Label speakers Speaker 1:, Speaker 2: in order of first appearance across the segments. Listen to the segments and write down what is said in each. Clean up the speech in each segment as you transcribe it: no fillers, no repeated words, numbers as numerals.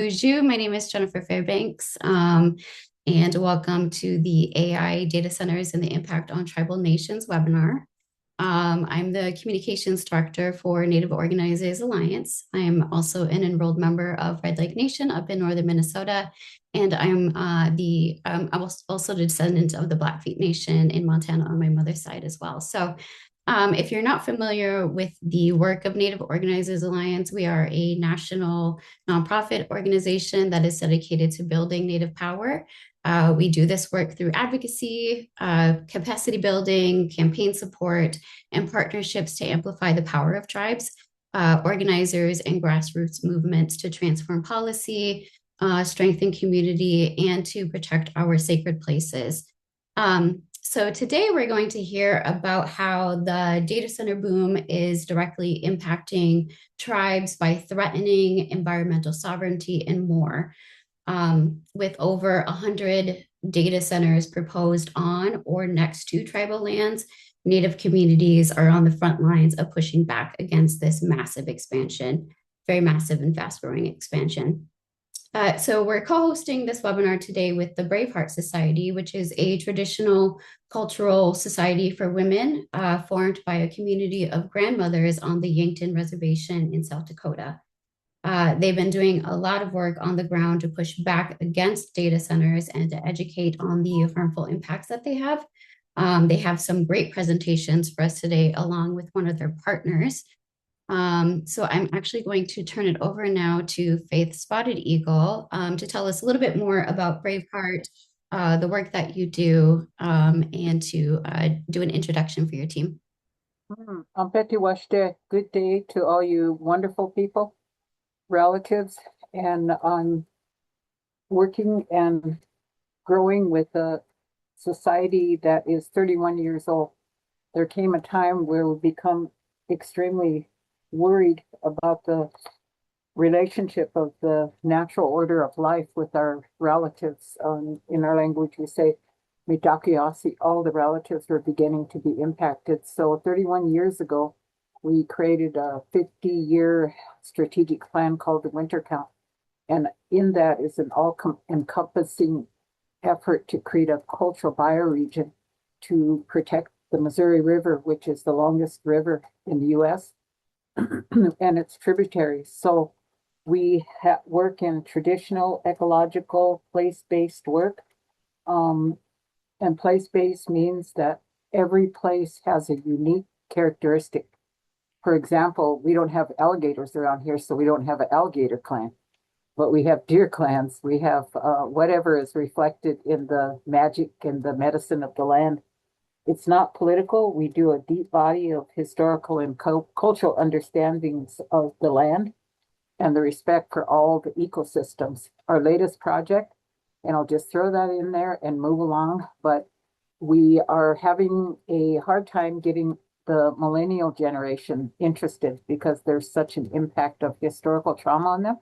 Speaker 1: Bonjour, my name is Jennifer Fairbanks, and welcome to the AI Data Centers and the Impact on Tribal Nations webinar. I'm the Communications Director for Native Organizers Alliance. I'm also an enrolled member of Red Lake Nation up in northern Minnesota, and I'm also a descendant of the Blackfeet Nation in Montana on my mother's side as well. So if you're not familiar with the work of Native Organizers Alliance, we are a national nonprofit organization that is dedicated to building Native power. We do this work through advocacy, capacity building, campaign support, and partnerships to amplify the power of tribes, organizers, and grassroots movements to transform policy, strengthen community, and to protect our sacred places. So today we're going to hear about how the data center boom is directly impacting tribes by threatening environmental sovereignty and more. With over 100 data centers proposed on or next to tribal lands, Native communities are on the front lines of pushing back against this massive expansion, very massive and fast-growing expansion. So we're co-hosting this webinar today with the Braveheart Society, which is a traditional cultural society for women formed by a community of grandmothers on the Yankton Reservation in South Dakota. They've been doing a lot of work on the ground to push back against data centers and to educate on the harmful impacts that they have. They have some great presentations for us today, along with one of their partners. So I'm actually going to turn it over now to Faith Spotted Eagle to tell us a little bit more about Braveheart, the work that you do, and to do an introduction for your team.
Speaker 2: Ampeti Washte, good day to all you wonderful people, relatives, and I'm working and growing with a society that is 31 years old. There came a time where we become extremely worried about the relationship of the natural order of life with our relatives. In our language, we say Mitakiasi, all the relatives were beginning to be impacted. So 31 years ago, we created a 50-year strategic plan called the Winter Count. And in that is an all-encompassing effort to create a cultural bioregion to protect the Missouri River, which is the longest river in the U.S., and its tributaries. So we work in traditional, ecological, place-based work. And place-based means that every place has a unique characteristic. For example, we don't have alligators around here, so we don't have an alligator clan. But we have deer clans. We have whatever is reflected in the magic and the medicine of the land. It's not political. We do a deep body of historical and cultural understandings of the land and the respect for all the ecosystems. Our latest project, and I'll just throw that in there and move along, but we are having a hard time getting the millennial generation interested because there's such an impact of historical trauma on them.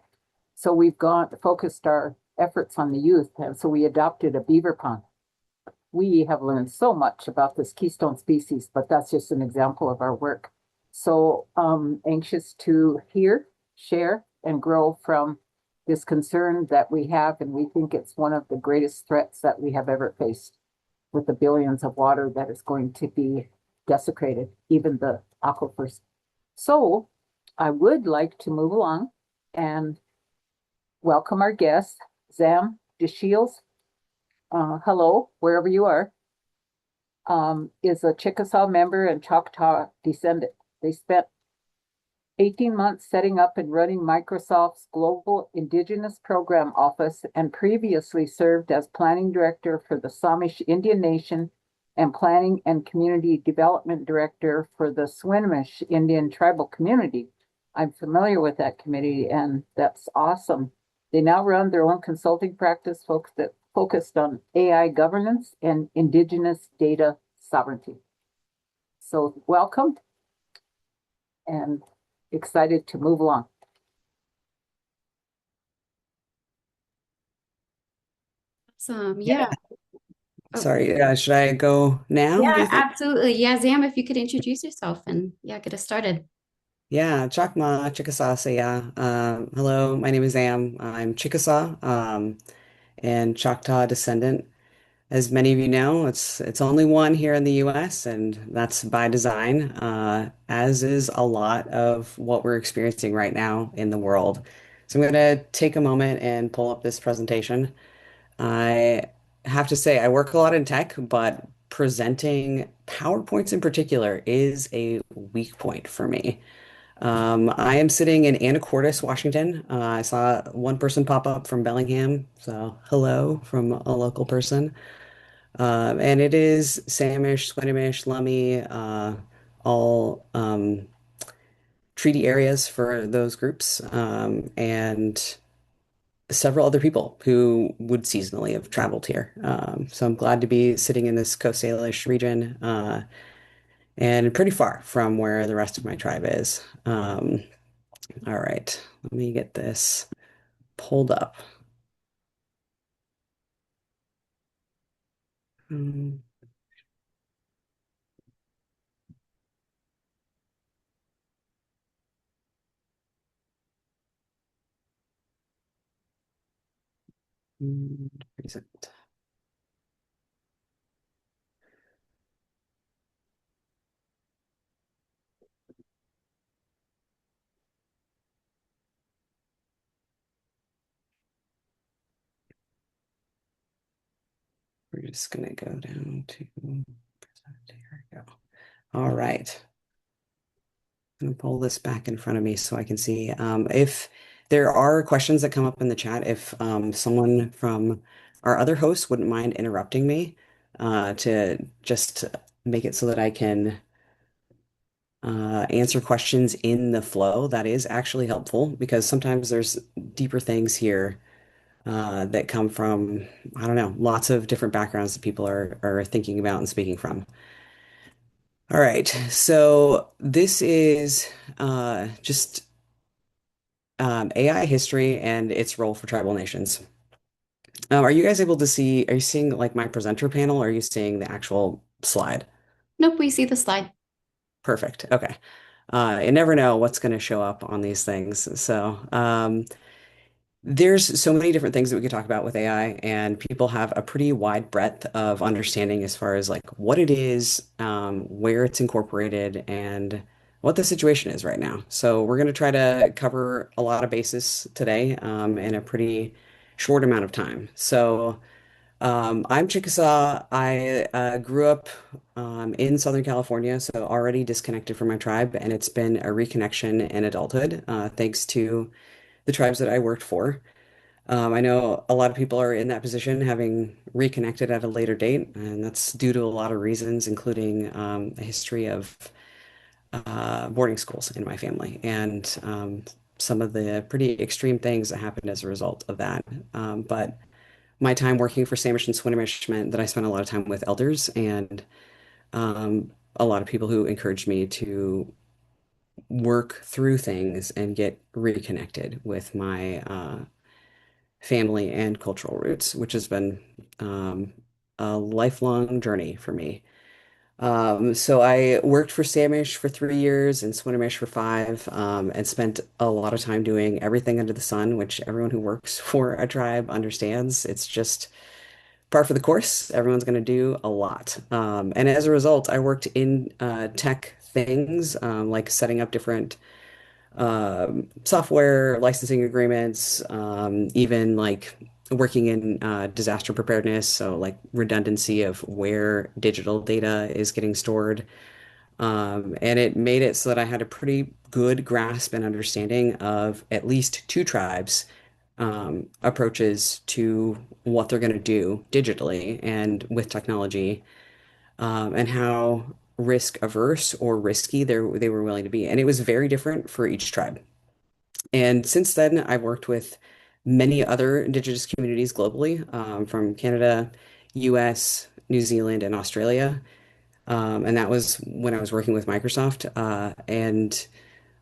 Speaker 2: So we've focused our efforts on the youth, and so we adopted a beaver pond. We have learned so much about this keystone species, but that's just an example of our work. So anxious to hear, share, and grow from this concern that we have, and we think it's one of the greatest threats that we have ever faced with the billions of water that is going to be desecrated, even the aquifers. So I would like to move along and welcome our guest, Zam DeShields. Hello, wherever you are, is a Chickasaw member and Choctaw descendant. They spent 18 months setting up and running Microsoft's Global Indigenous Program Office and previously served as Planning Director for the Samish Indian Nation and Planning and Community Development Director for the Swinomish Indian Tribal Community. I'm familiar with that committee, and that's awesome. They now run their own consulting practice focused on AI governance and Indigenous data sovereignty. So welcome and excited to move along.
Speaker 1: Awesome. Yeah.
Speaker 3: Sorry, should I go now?
Speaker 1: Yeah, absolutely. Yeah, Zam, if you could introduce yourself and get us started.
Speaker 3: Yeah, Chakma, Chickasaw, say yeah. Hello, my name is Zam. I'm Chickasaw, and Choctaw descendant. As many of you know, it's only one here in the US, and that's by design, as is a lot of what we're experiencing right now in the world. So I'm going to take a moment and pull up this presentation. I have to say, I work a lot in tech, but presenting PowerPoints in particular is a weak point for me. I am sitting in Anacortes, Washington. I saw one person pop up from Bellingham, so hello from a local person. And it is Samish, Swinomish, Lummi, all treaty areas for those groups, and several other people who would seasonally have traveled here. So I'm glad to be sitting in this Coast Salish region, and pretty far from where the rest of my tribe is. All right, let me get this pulled up. Um, Present. We're just gonna go down to present. Here we go. All right. I'm gonna pull this back in front of me so I can see. If there are questions that come up in the chat, if someone from our other hosts wouldn't mind interrupting me to just make it so that I can answer questions in the flow, that is actually helpful because sometimes there's deeper things here that come from, I don't know, lots of different backgrounds that people are thinking about and speaking from. All right, so this is just AI history and its role for tribal nations. Are you guys able to see, are you seeing like my presenter panel or are you seeing the actual slide?
Speaker 1: Nope, we see the slide.
Speaker 3: Perfect. Okay. You never know what's going to show up on these things. So, there's so many different things that we could talk about with AI, and people have a pretty wide breadth of understanding as far as like what it is, where it's incorporated, and what the situation is right now. So we're going to try to cover a lot of bases today, in a pretty short amount of time. So I'm Chickasaw. I grew up in Southern California, so already disconnected from my tribe, and it's been a reconnection in adulthood, thanks to the tribes that I worked for. I know a lot of people are in that position, having reconnected at a later date, and that's due to a lot of reasons, including a history of boarding schools in my family and some of the pretty extreme things that happened as a result of that. But my time working for Samish and Swinomish meant that I spent a lot of time with elders and a lot of people who encouraged me to work through things and get reconnected with my family and cultural roots, which has been a lifelong journey for me. So I worked for Samish for 3 years and Swinomish for five, and spent a lot of time doing everything under the sun, which everyone who works for a tribe understands. It's just par for the course. Everyone's going to do a lot. And as a result, I worked in tech things, like setting up different software licensing agreements, even like working in disaster preparedness, so like redundancy of where digital data is getting stored. And it made it so that I had a pretty good grasp and understanding of at least two tribes approaches to what they're going to do digitally and with technology, and how risk averse or risky they were willing to be. And it was very different for each tribe. And since then, I've worked with many other Indigenous communities globally, from Canada, US, New Zealand, and Australia. And that was when I was working with Microsoft. And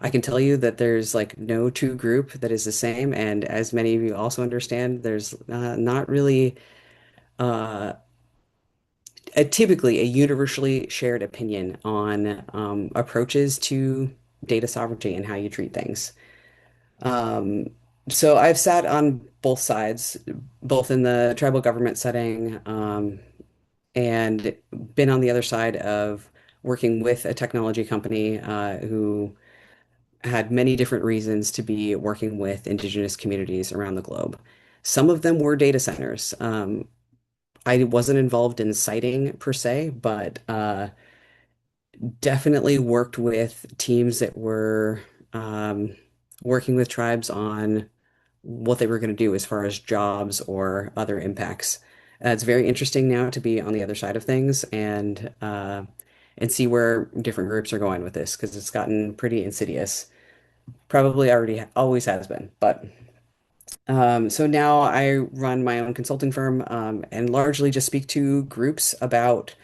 Speaker 3: I can tell you that there's like no two group that is the same. And as many of you also understand, there's not really uh, typically a universally shared opinion on approaches to data sovereignty and how you treat things. Um, so I've sat on both sides, both in the tribal government setting, and been on the other side of working with a technology company who had many different reasons to be working with Indigenous communities around the globe. Some of them were data centers. I wasn't involved in siting per se, but definitely worked with teams that were um, working with tribes on what they were going to do as far as jobs or other impacts. It's very interesting now to be on the other side of things and see where different groups are going with this because it's gotten pretty insidious. Probably already always has been, but so now I run my own consulting firm and largely just speak to groups about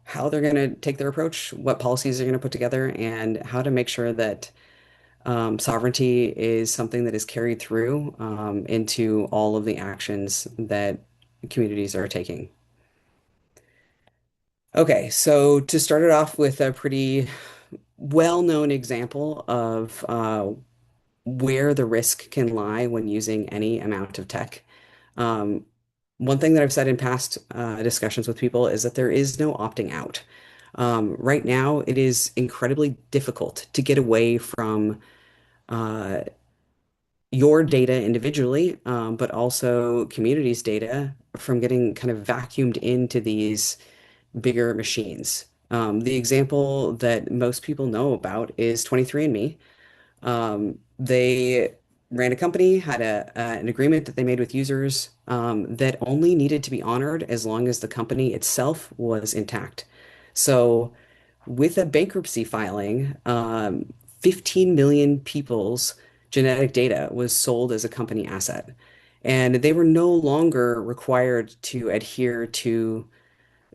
Speaker 3: how they're going to take their approach, what policies they're going to put together, and how to make sure that sovereignty is something that is carried through into all of the actions that communities are taking. Okay, so to start it off with a pretty well-known example of where the risk can lie when using any amount of tech. Um, One thing that I've said in past discussions with people is that there is no opting out. Right now, it is incredibly difficult to get away from uh, your data individually, but also communities' data from getting kind of vacuumed into these bigger machines. The example that most people know about is 23andMe. They ran a company, had an agreement that they made with users that only needed to be honored as long as the company itself was intact. So, with a bankruptcy filing, 15 million people's genetic data was sold as a company asset. And they were no longer required to adhere to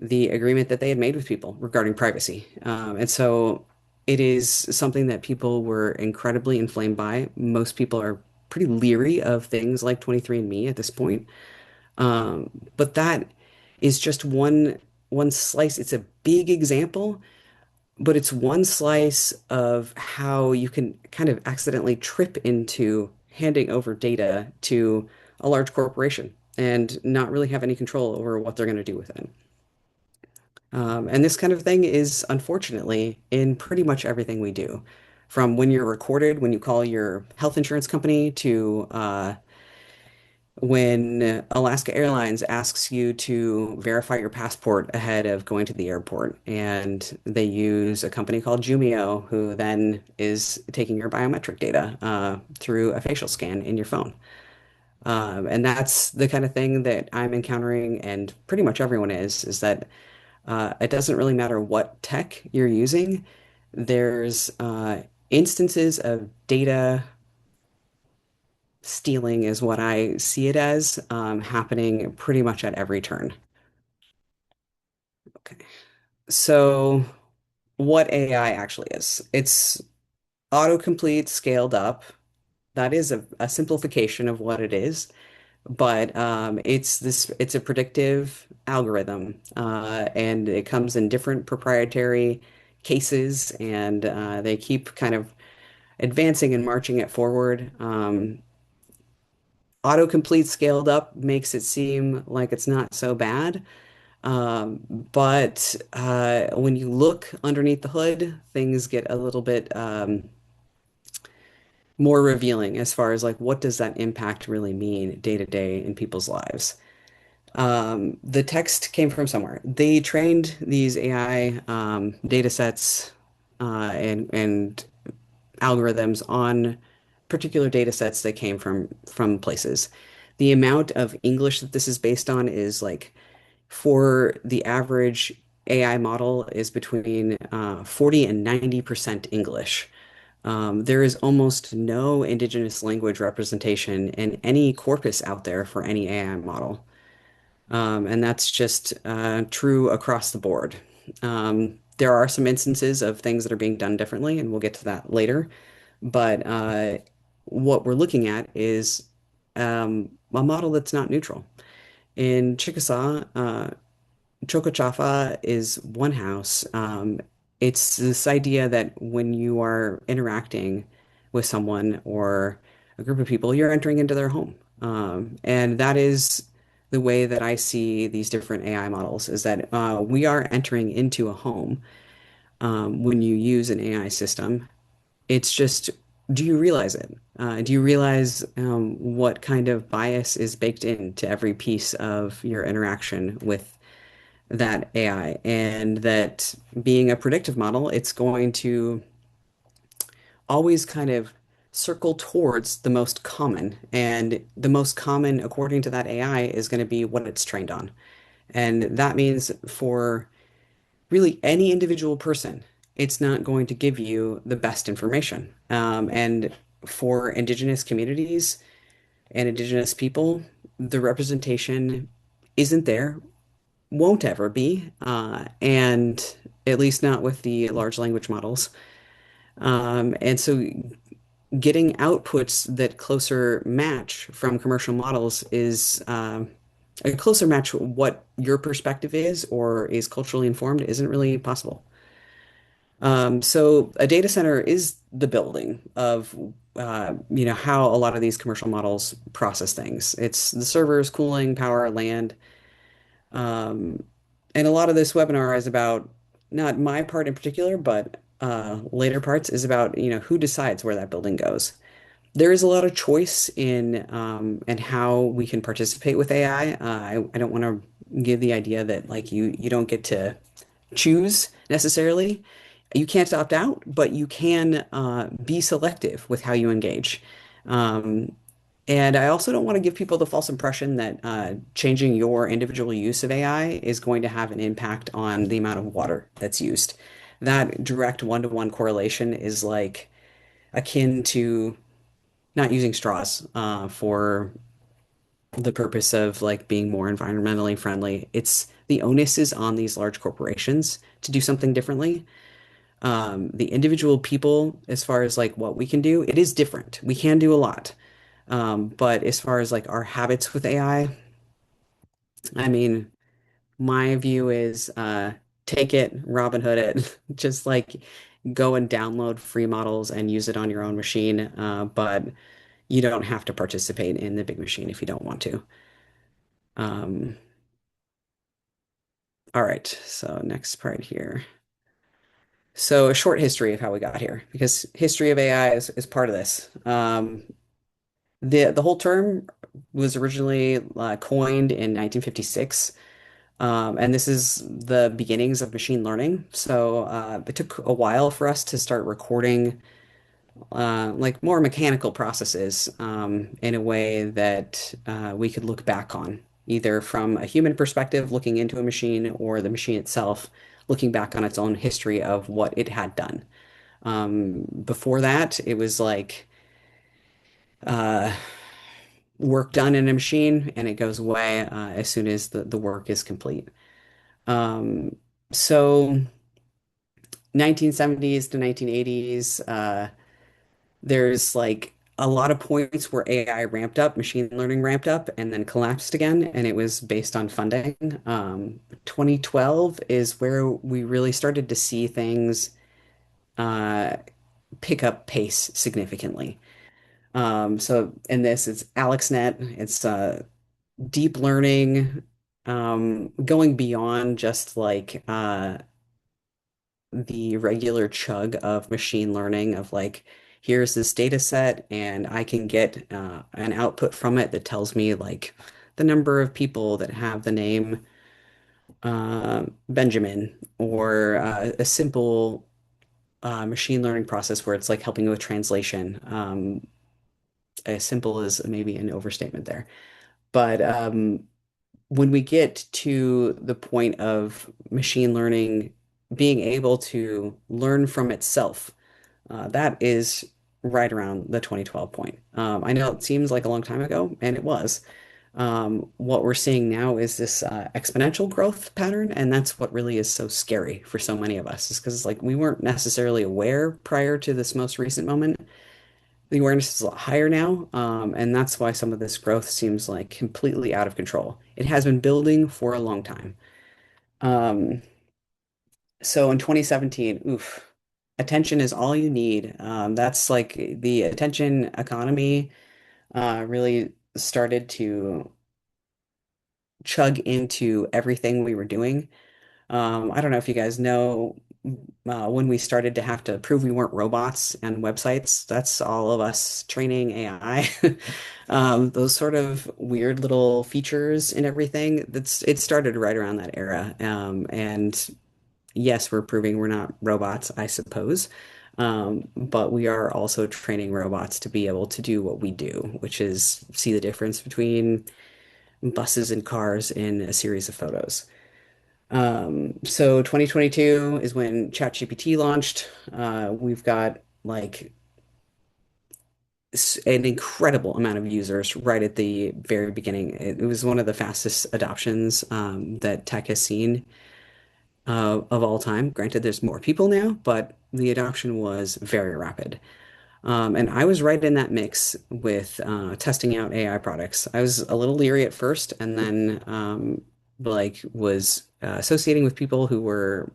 Speaker 3: the agreement that they had made with people regarding privacy. And so it is something that people were incredibly inflamed by. Most people are pretty leery of things like 23andMe at this point. But that is just one slice. It's a big example, but it's one slice of how you can kind of accidentally trip into handing over data to a large corporation and not really have any control over what they're going to do with it. And this kind of thing is unfortunately in pretty much everything we do. From when you're recorded, when you call your health insurance company, to when Alaska Airlines asks you to verify your passport ahead of going to the airport. And they use a company called Jumio, who then is taking your biometric data through a facial scan in your phone. And that's the kind of thing that I'm encountering, and pretty much everyone is that it doesn't really matter what tech you're using. There's instances of data stealing, is what I see it as, happening pretty much at every turn. Okay. So, what AI actually is? It's autocomplete scaled up. That is a simplification of what it is. But it's a predictive algorithm, and it comes in different proprietary cases, and they keep kind of advancing and marching it forward. Autocomplete scaled up makes it seem like it's not so bad, but when you look underneath the hood, things get a little bit more revealing as far as like what does that impact really mean day to day in people's lives. The text came from somewhere. They trained these AI data sets and algorithms on particular data sets that came from places. The amount of English that this is based on is like for the average AI model is between 40 and 90% English. There is almost no Indigenous language representation in any corpus out there for any AI model. And that's just true across the board. There are some instances of things that are being done differently, and we'll get to that later. But what we're looking at is a model that's not neutral. In Chickasaw, Chocochafa is one house. It's this idea that when you are interacting with someone or a group of people, you're entering into their home. And that is the way that I see these different AI models is that we are entering into a home when you use an AI system. It's just, do you realize it? Do you realize what kind of bias is baked into every piece of your interaction with that AI? And that being a predictive model, it's going to always kind of circle towards the most common. And the most common, according to that AI, is going to be what it's trained on. And that means for really any individual person, it's not going to give you the best information. And for Indigenous communities and Indigenous people, the representation isn't there, won't ever be, and at least not with the large language models. And so getting outputs that closer match from commercial models is a closer match what your perspective is or is culturally informed isn't really possible. So a data center is the building of how a lot of these commercial models process things. It's the servers, cooling, power, land. Um, and a lot of this webinar is about not my part in particular, but later parts is about, who decides where that building goes. There is a lot of choice in how we can participate with AI. I don't want to give the idea that like you don't get to choose necessarily. You can't opt out, but you can be selective with how you engage. Um, and I also don't want to give people the false impression that changing your individual use of AI is going to have an impact on the amount of water that's used. That direct one-to-one correlation is like akin to not using straws for the purpose of like being more environmentally friendly. It's the onus is on these large corporations to do something differently. The individual people, as far as like what we can do, it is different. We can do a lot. But as far as like our habits with AI, I mean, my view is take it, Robin Hood it, just like go and download free models and use it on your own machine. But you don't have to participate in the big machine if you don't want to. Um, all right, so next part here. So a short history of how we got here, because history of AI is part of this. The whole term was originally coined in 1956, and this is the beginnings of machine learning. So it took a while for us to start recording like more mechanical processes in a way that we could look back on, either from a human perspective looking into a machine or the machine itself looking back on its own history of what it had done. Before that, it was like uh, work done in a machine and it goes away as soon as the work is complete. Um, so 1970s to 1980s, there's like a lot of points where AI ramped up, machine learning ramped up, and then collapsed again, and it was based on funding. 2012 is where we really started to see things uh, pick up pace significantly. So in this, it's AlexNet, it's deep learning, going beyond just like the regular chug of machine learning of like, here's this data set and I can get an output from it that tells me like the number of people that have the name Benjamin or a simple machine learning process where it's like helping with translation. As simple as maybe an overstatement there. But when we get to the point of machine learning being able to learn from itself, that is right around the 2012 point. I know it seems like a long time ago, and it was. What we're seeing now is this exponential growth pattern, and that's what really is so scary for so many of us, is because like we weren't necessarily aware prior to this most recent moment. The awareness is a lot higher now, and that's why some of this growth seems like completely out of control. It has been building for a long time. Um, So in 2017, oof, attention is all you need. That's like the attention economy really started to chug into everything we were doing. I don't know if you guys know when we started to have to prove we weren't robots and websites, that's all of us training AI. Those sort of weird little features and everything, it started right around that era. And yes, we're proving we're not robots, I suppose. But we are also training robots to be able to do what we do, which is see the difference between buses and cars in a series of photos. So 2022 is when ChatGPT launched. We've got like an incredible amount of users right at the very beginning. It was one of the fastest adoptions that tech has seen of all time. Granted, there's more people now, but the adoption was very rapid. And I was right in that mix with testing out AI products. I was a little leery at first, and then was associating with people who were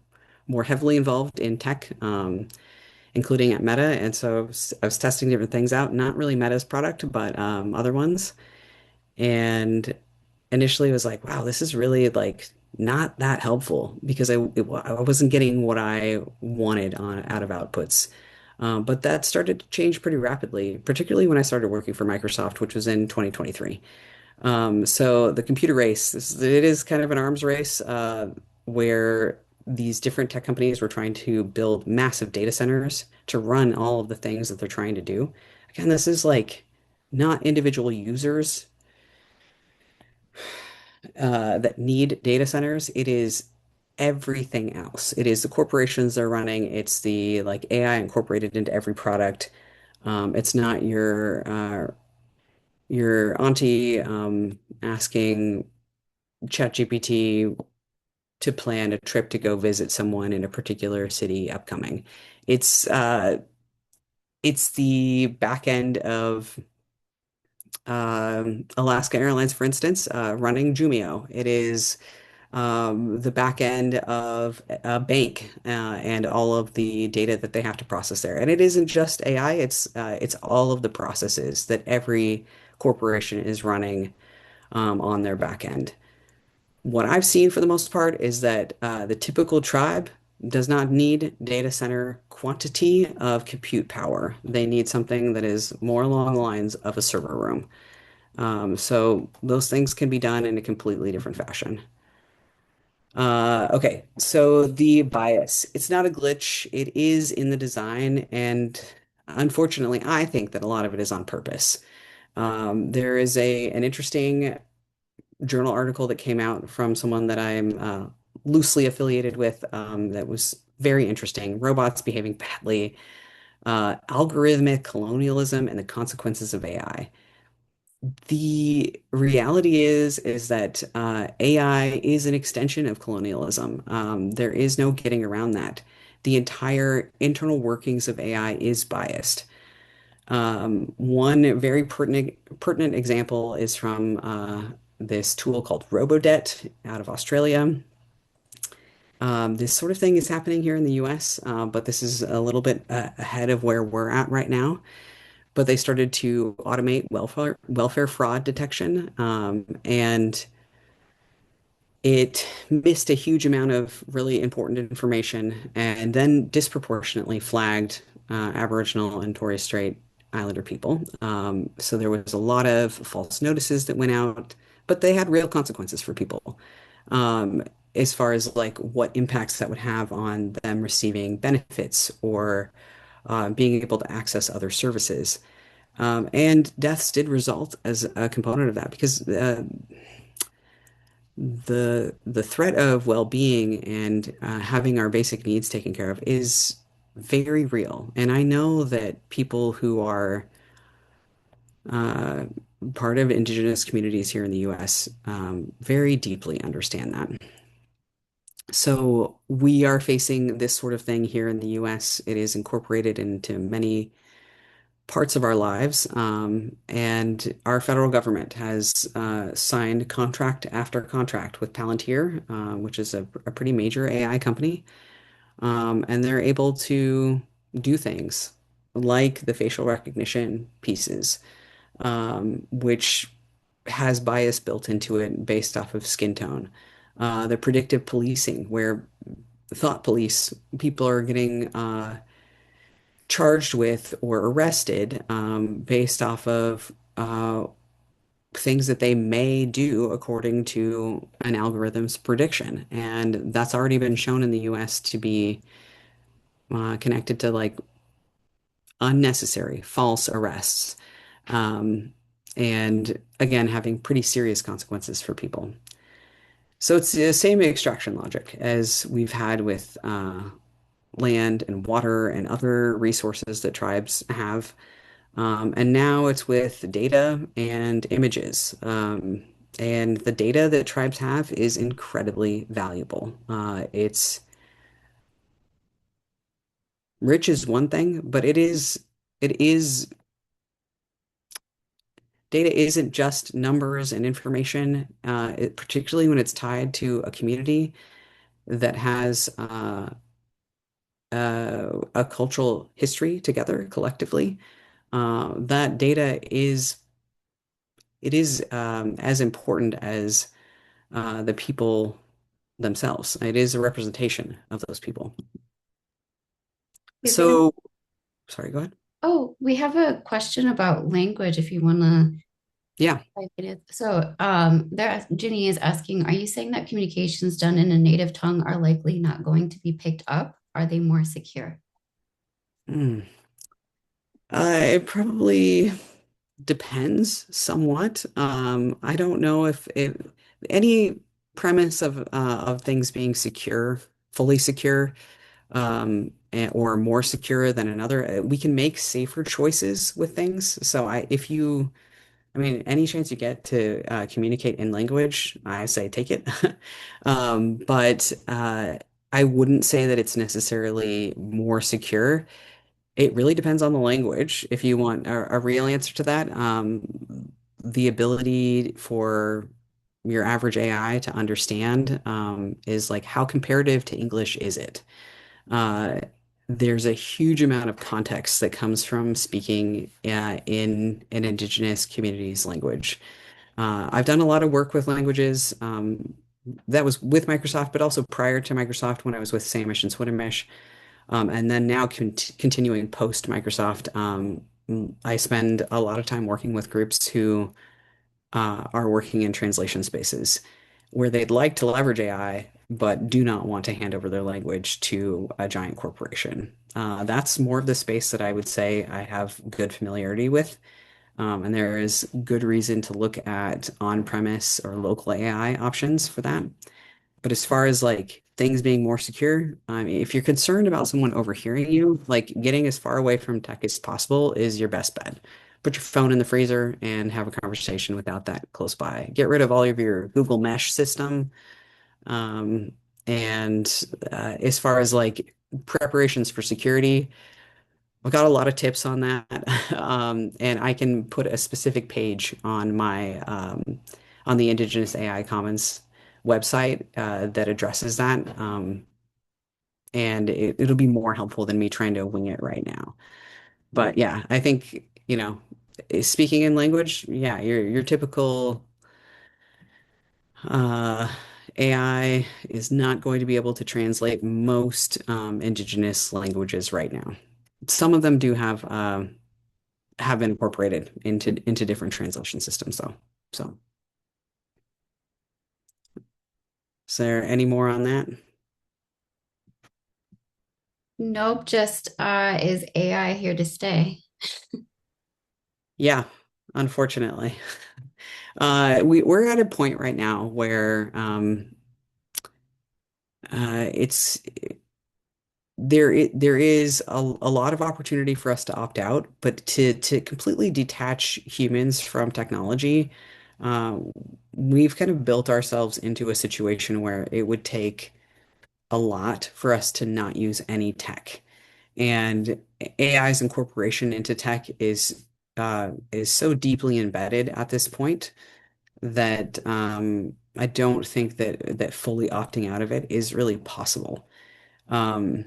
Speaker 3: more heavily involved in tech, including at Meta. And so I was testing different things out, not really Meta's product, but other ones. And initially was like, wow, this is really like not that helpful because I wasn't getting what I wanted on out of outputs. But that started to change pretty rapidly, particularly when I started working for Microsoft, which was in 2023. So the computer race, it is kind of an arms race where these different tech companies were trying to build massive data centers to run all of the things that they're trying to do. Again, this is like not individual users that need data centers. It is everything else. It is the corporations they're running. It's the like AI incorporated into every product. It's not your auntie asking ChatGPT to plan a trip to go visit someone in a particular city upcoming. It's uh, it's the back end of Alaska Airlines, for instance, running Jumio. It is the back end of a bank and all of the data that they have to process there. And it isn't just AI, it's all of the processes that every corporation is running on their back end. What I've seen for the most part is that the typical tribe does not need data center quantity of compute power. They need something that is more along the lines of a server room. So those things can be done in a completely different fashion. Okay, so the bias, it's not a glitch. It is in the design, and unfortunately, I think that a lot of it is on purpose. There is an interesting journal article that came out from someone that I'm loosely affiliated with that was very interesting. Robots behaving badly, algorithmic colonialism, and the consequences of AI. The reality is that AI is an extension of colonialism. There is no getting around that. The entire internal workings of AI is biased. One very pertinent example is from this tool called RoboDebt out of Australia. This sort of thing is happening here in the US, but this is a little bit ahead of where we're at right now. But they started to automate welfare fraud detection, and it missed a huge amount of really important information, and then disproportionately flagged Aboriginal and Torres Strait Islander people. So there was a lot of false notices that went out, but they had real consequences for people. Um, as far as like what impacts that would have on them receiving benefits or being able to access other services. And deaths did result as a component of that because the threat of well-being and having our basic needs taken care of is very real. And I know that people who are uh, part of Indigenous communities here in the US very deeply understand that. So we are facing this sort of thing here in the US. It is incorporated into many parts of our lives. And our federal government has signed contract after contract with Palantir, which is a pretty major AI company. And they're able to do things like the facial recognition pieces, which has bias built into it based off of skin tone. The predictive policing, where thought police people are getting charged with or arrested based off of things that they may do according to an algorithm's prediction. And that's already been shown in the US to be connected to like unnecessary false arrests. Um, and again, having pretty serious consequences for people. So it's the same extraction logic as we've had with land and water and other resources that tribes have. And now it's with data and images. And the data that tribes have is incredibly valuable. It's rich is one thing, but it is data isn't just numbers and information, particularly when it's tied to a community that has a cultural history together collectively. That data is as important as the people themselves. It is a representation of those people.
Speaker 1: We have a-
Speaker 3: So, sorry, go ahead.
Speaker 1: Oh, we have a question about language if you want to
Speaker 3: Yeah.
Speaker 1: type it in. So, Ginny is asking, are you saying that communications done in a native tongue are likely not going to be picked up? Are they more secure?
Speaker 3: Mm. It probably depends somewhat. I don't know if any premise of things being secure, fully secure, or more secure than another, we can make safer choices with things. So if you, I mean, any chance you get to communicate in language, I say take it. But I wouldn't say that it's necessarily more secure. It really depends on the language. If you want a real answer to that, the ability for your average AI to understand is like how comparative to English is it? Uh, there's a huge amount of context that comes from speaking in an Indigenous community's language. I've done a lot of work with languages. That was with Microsoft, but also prior to Microsoft when I was with Samish and Swinomish. And then now continuing post Microsoft, I spend a lot of time working with groups who are working in translation spaces where they'd like to leverage AI, but do not want to hand over their language to a giant corporation. That's more of the space that I would say I have good familiarity with. And there is good reason to look at on-premise or local AI options for that. But as far as like things being more secure, I mean, if you're concerned about someone overhearing you, like getting as far away from tech as possible is your best bet. Put your phone in the freezer and have a conversation without that close by. Get rid of all of your Google Mesh system. Um, and as far as like preparations for security, I've got a lot of tips on that. And I can put a specific page on my on the Indigenous AI Commons website that addresses that. And it'll be more helpful than me trying to wing it right now. But yeah, I think, speaking in language, yeah, your typical uh, AI is not going to be able to translate most Indigenous languages right now. Some of them do have been incorporated into different translation systems though. So, is there any more on that?
Speaker 1: Nope, just is AI here to stay?
Speaker 3: Yeah, unfortunately. We're at a point right now where it's there is a lot of opportunity for us to opt out, but to completely detach humans from technology, uh, we've kind of built ourselves into a situation where it would take a lot for us to not use any tech. And AI's incorporation into tech is so deeply embedded at this point that I don't think that fully opting out of it is really possible. Um,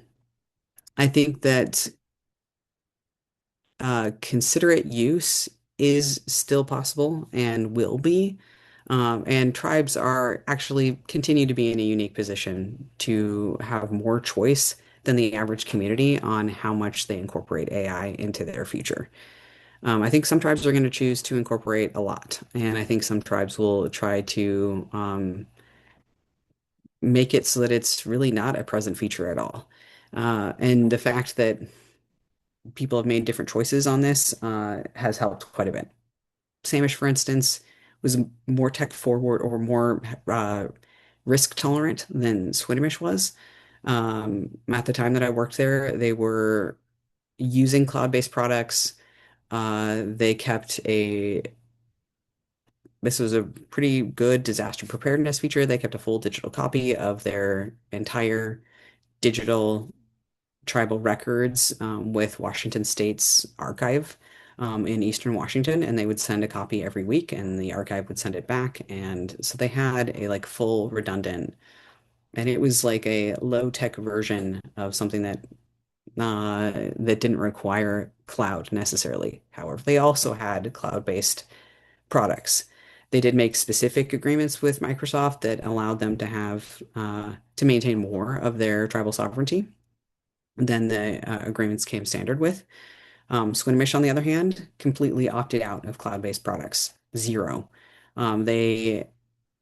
Speaker 3: I think that considerate use is still possible and will be. And tribes are actually continue to be in a unique position to have more choice than the average community on how much they incorporate AI into their future. I think some tribes are going to choose to incorporate a lot, and I think some tribes will try to make it so that it's really not a present feature at all. And the fact that people have made different choices on this has helped quite a bit. Samish, for instance, was more tech forward or more risk tolerant than Swinomish was. At the time that I worked there, they were using cloud-based products. They kept a This was a pretty good disaster preparedness feature. They kept a full digital copy of their entire digital tribal records with Washington State's archive in Eastern Washington, and they would send a copy every week, and the archive would send it back. And so they had a like full redundant, and it was like a low tech version of something that didn't require cloud necessarily. However, they also had cloud-based products. They did make specific agreements with Microsoft that allowed them to have to maintain more of their tribal sovereignty than the agreements came standard with. Swinomish, on the other hand, completely opted out of cloud-based products. Zero. They,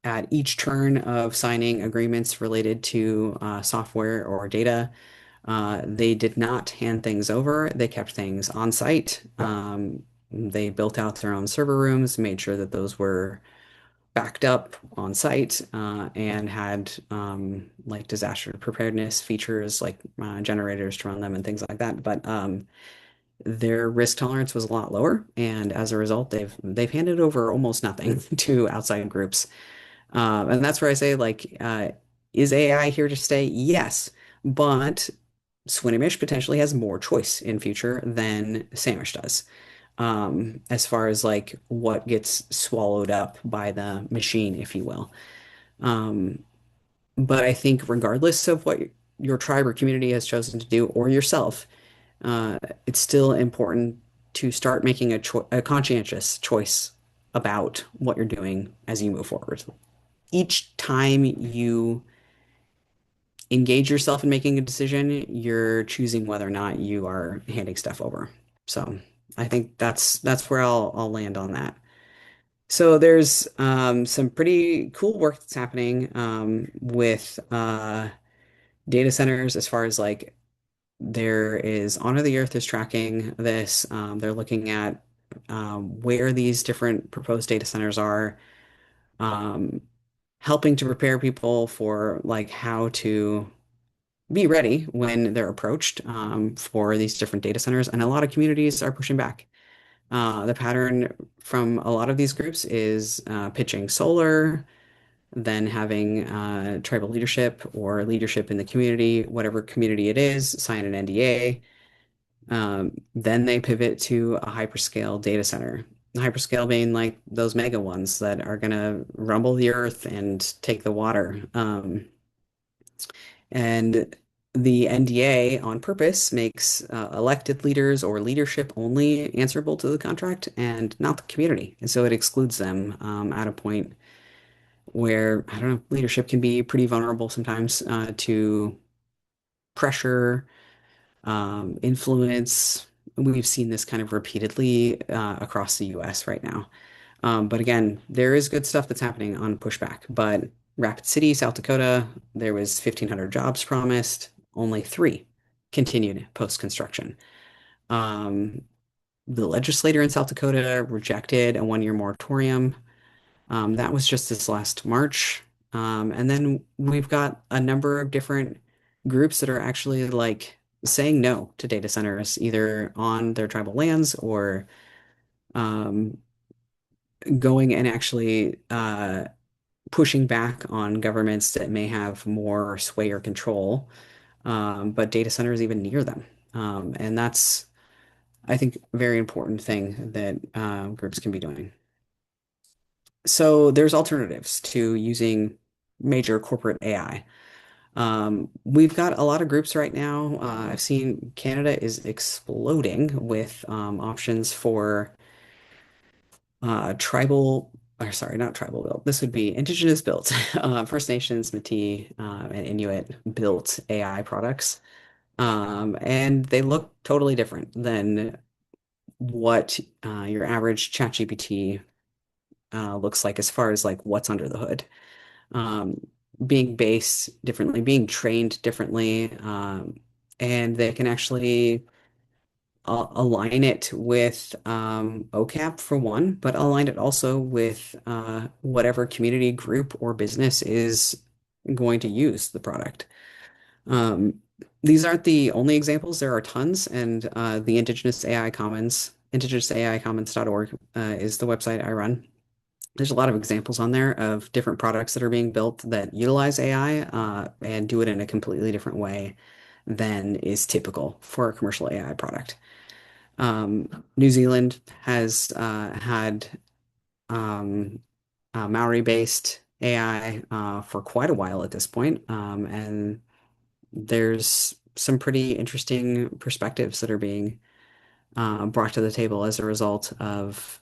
Speaker 3: at each turn of signing agreements related to software or data, they did not hand things over. They kept things on site. They built out their own server rooms, made sure that those were backed up on site, and had like disaster preparedness features like generators to run them and things like that. But their risk tolerance was a lot lower, and as a result, they've handed over almost nothing to outside groups. And that's where I say, like, is AI here to stay? Yes, but Swinomish potentially has more choice in future than Samish does. As far as like what gets swallowed up by the machine, if you will. Um, but I think regardless of what your tribe or community has chosen to do, or yourself, uh, it's still important to start making a conscientious choice about what you're doing as you move forward. Each time you engage yourself in making a decision, you're choosing whether or not you are handing stuff over. So I think that's where I'll land on that. So there's some pretty cool work that's happening with data centers as far as like there is Honor the Earth is tracking this. They're looking at where these different proposed data centers are, um, helping to prepare people for like how to be ready when they're approached for these different data centers. And a lot of communities are pushing back. The pattern from a lot of these groups is pitching solar, then having tribal leadership or leadership in the community, whatever community it is, sign an NDA. Then they pivot to a hyperscale data center. Hyperscale being like those mega ones that are going to rumble the earth and take the water. And the NDA on purpose makes elected leaders or leadership only answerable to the contract and not the community. And so it excludes them at a point where, I don't know, leadership can be pretty vulnerable sometimes to pressure, influence. We've seen this kind of repeatedly across the US right now. But again, there is good stuff that's happening on pushback. But Rapid City, South Dakota, there was 1,500 jobs promised, only three continued post-construction. Um, the legislator in South Dakota rejected a one-year moratorium. That was just this last March. And then we've got a number of different groups that are actually like saying no to data centers, either on their tribal lands or um, going and actually pushing back on governments that may have more sway or control, but data centers even near them. And that's, I think, a very important thing that groups can be doing. So there's alternatives to using major corporate AI. We've got a lot of groups right now. I've seen Canada is exploding with options for tribal, or sorry, not tribal built. This would be Indigenous built, First Nations, Métis, and Inuit built AI products. And they look totally different than what your average ChatGPT looks like as far as like what's under the hood. Um, Being based differently, being trained differently, and they can actually align it with OCAP for one, but align it also with whatever community group or business is going to use the product. Um, these aren't the only examples. There are tons, and the Indigenous AI Commons, indigenousaIcommons.org, is the website I run. There's a lot of examples on there of different products that are being built that utilize AI and do it in a completely different way than is typical for a commercial AI product. New Zealand has had Maori-based AI for quite a while at this point, and there's some pretty interesting perspectives that are being brought to the table as a result of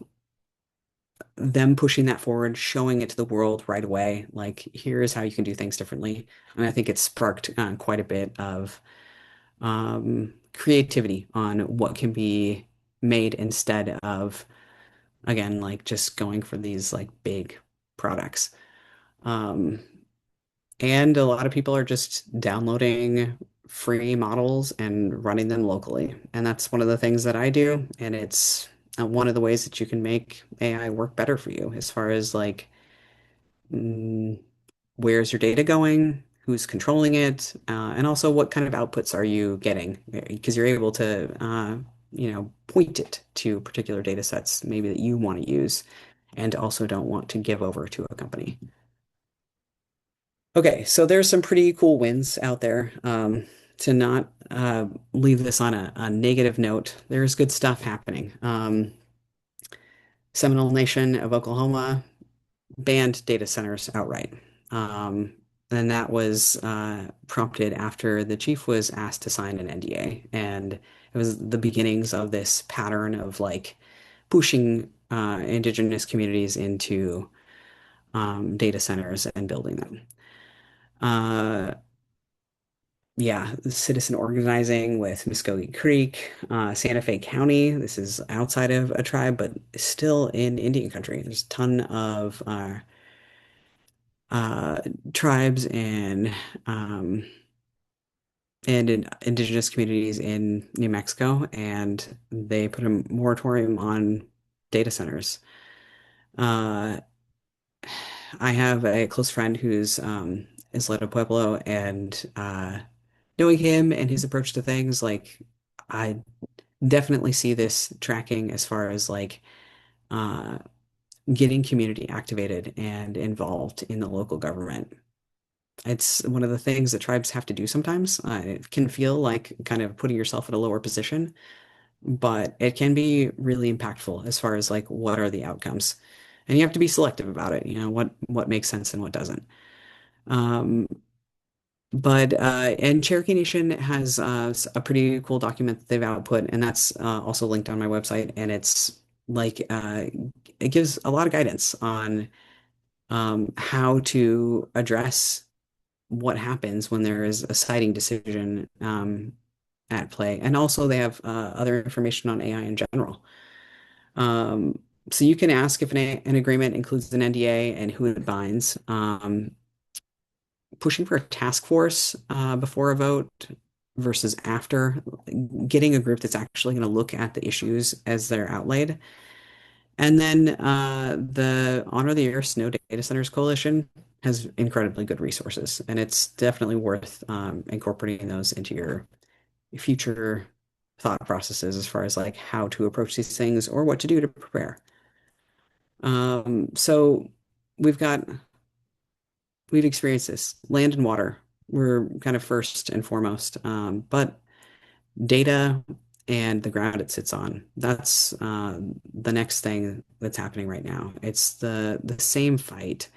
Speaker 3: them pushing that forward, showing it to the world right away. Like, here is how you can do things differently. And I think it's sparked quite a bit of creativity on what can be made instead of, again, like just going for these like big products. Um, and a lot of people are just downloading free models and running them locally. And that's one of the things that I do. And it's one of the ways that you can make AI work better for you as far as like, mm, where's your data going? Who's controlling it? And also what kind of outputs are you getting? Because you're able to, point it to particular data sets maybe that you want to use and also don't want to give over to a company. Okay, so there's some pretty cool wins out there. To not leave this on a negative note, there's good stuff happening. Seminole Nation of Oklahoma banned data centers outright. Um, and that was prompted after the chief was asked to sign an NDA. And it was the beginnings of this pattern of like pushing indigenous communities into data centers and building them. Uh, yeah, citizen organizing with Muskogee Creek, Santa Fe County. This is outside of a tribe, but still in Indian country. There's a ton of uh, tribes um, and in indigenous communities in New Mexico, and they put a moratorium on data centers. Uh, I have a close friend who's Isleta Pueblo, and knowing him and his approach to things, like I definitely see this tracking as far as like uh, getting community activated and involved in the local government. It's one of the things that tribes have to do sometimes. It can feel like kind of putting yourself in a lower position, but it can be really impactful as far as like what are the outcomes. And you have to be selective about it, what makes sense and what doesn't. Um, but and Cherokee Nation has a pretty cool document that they've output, and that's also linked on my website. And it's like it gives a lot of guidance on how to address what happens when there is a siting decision at play. And also they have other information on AI in general. Um, so you can ask if an agreement includes an NDA and who it binds. Pushing for a task force before a vote versus after, getting a group that's actually going to look at the issues as they're outlaid. And then the Honor the Earth Snow Data Centers Coalition has incredibly good resources, and it's definitely worth incorporating those into your future thought processes as far as like how to approach these things or what to do to prepare. So we've got we've experienced this. Land and water were kind of first and foremost, but data and the ground it sits on. That's the next thing that's happening right now. It's the same fight.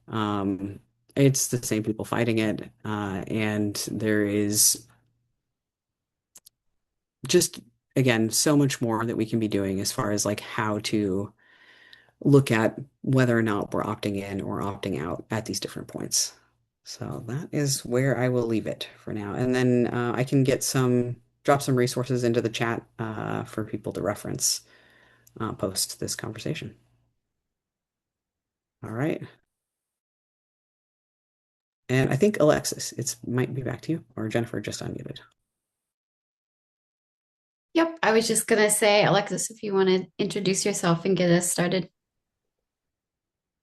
Speaker 3: Um, it's the same people fighting it, and there is just, again, so much more that we can be doing as far as like how to look at whether or not we're opting in or opting out at these different points. So that is where I will leave it for now. And then I can drop some resources into the chat for people to reference post this conversation. All right. And I think Alexis, it might be back to you, or Jennifer just unmuted.
Speaker 1: Yep, I was just gonna say, Alexis, if you want to introduce yourself and get us started.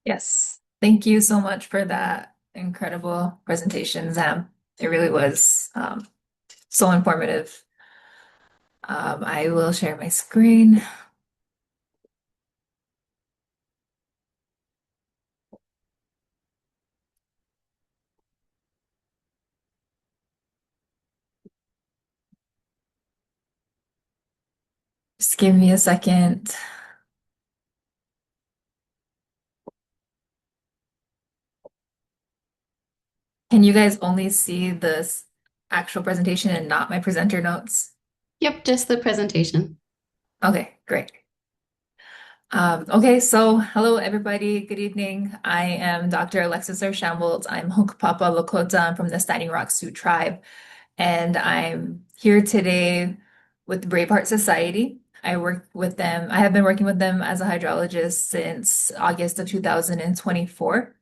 Speaker 4: Yes, thank you so much for that incredible presentation, Zam. It really was so informative. I will share my screen. Just give me a second. Can you guys only see this actual presentation and not my presenter notes?
Speaker 1: Yep, just the presentation.
Speaker 4: Okay, great. Okay, so hello everybody, good evening. I am Dr. Alexis Archambault. I'm Hunkpapa Lakota. I'm from the Standing Rock Sioux tribe, and I'm here today with Braveheart Society. I work with them. I have been working with them as a hydrologist since August of 2024.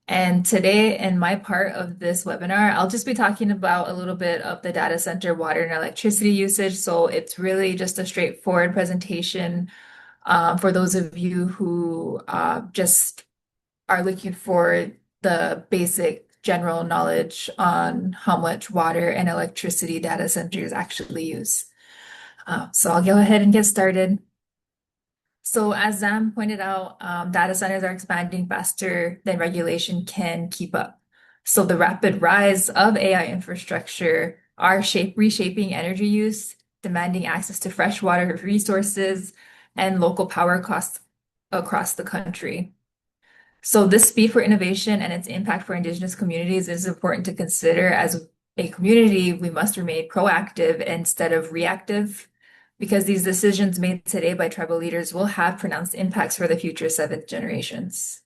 Speaker 4: And today, in my part of this webinar, I'll just be talking about a little bit of the data center water and electricity usage. So it's really just a straightforward presentation for those of you who just are looking for the basic general knowledge on how much water and electricity data centers actually use. So I'll go ahead and get started. So as Zam pointed out, data centers are expanding faster than regulation can keep up. So the rapid rise of AI infrastructure are reshaping energy use, demanding access to freshwater resources and local power costs across the country. So this speed for innovation and its impact for Indigenous communities is important to consider. As a community, we must remain proactive instead of reactive, because these decisions made today by tribal leaders will have pronounced impacts for the future 7th generations.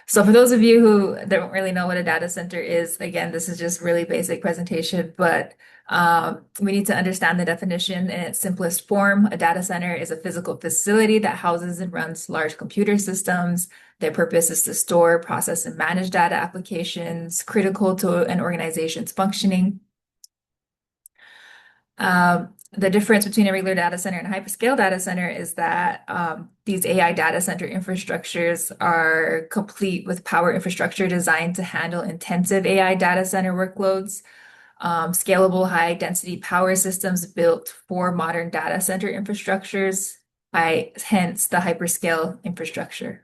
Speaker 4: So for those of you who don't really know what a data center is, again, this is just really basic presentation, but we need to understand the definition in its simplest form. A data center is a physical facility that houses and runs large computer systems. Their purpose is to store, process, and manage data applications critical to an organization's functioning. The difference between a regular data center and a hyperscale data center is that these AI data center infrastructures are complete with power infrastructure designed to handle intensive AI data center workloads, scalable high-density power systems built for modern data center infrastructures, hence the hyperscale infrastructure.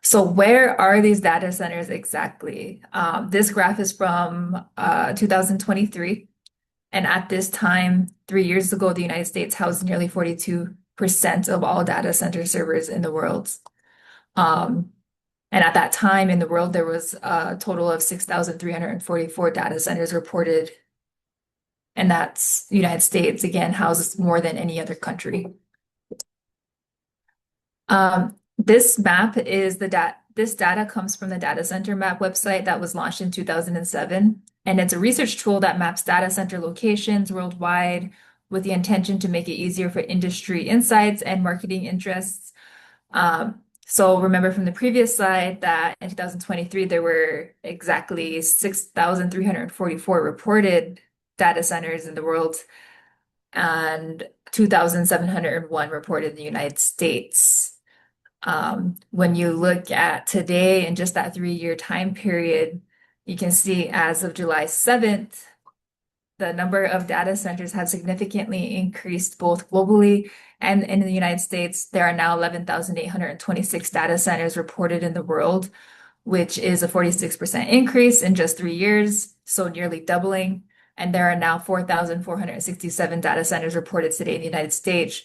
Speaker 4: So where are these data centers exactly? This graph is from 2023. And at this time, 3 years ago, the United States housed nearly 42% of all data center servers in the world. And at that time in the world, there was a total of 6,344 data centers reported. And that's the United States, again, houses more than any other country. This map is this data comes from the Data Center Map website that was launched in 2007. And it's a research tool that maps data center locations worldwide with the intention to make it easier for industry insights and marketing interests. So remember from the previous slide that in 2023, there were exactly 6,344 reported data centers in the world and 2,701 reported in the United States. When you look at today in just that 3-year time period, you can see as of July 7th, the number of data centers have significantly increased both globally and in the United States. There are now 11,826 data centers reported in the world, which is a 46% increase in just 3 years, so nearly doubling. And there are now 4,467 data centers reported today in the United States,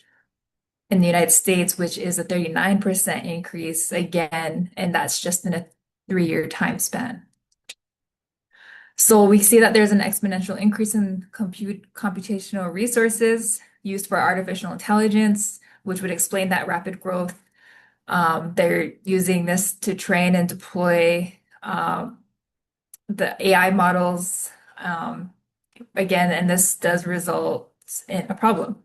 Speaker 4: in the United States, which is a 39% increase again, and that's just in a 3-year time span. So we see that there's an exponential increase in computational resources used for artificial intelligence, which would explain that rapid growth. They're using this to train and deploy the AI models. Again, and this does result in a problem.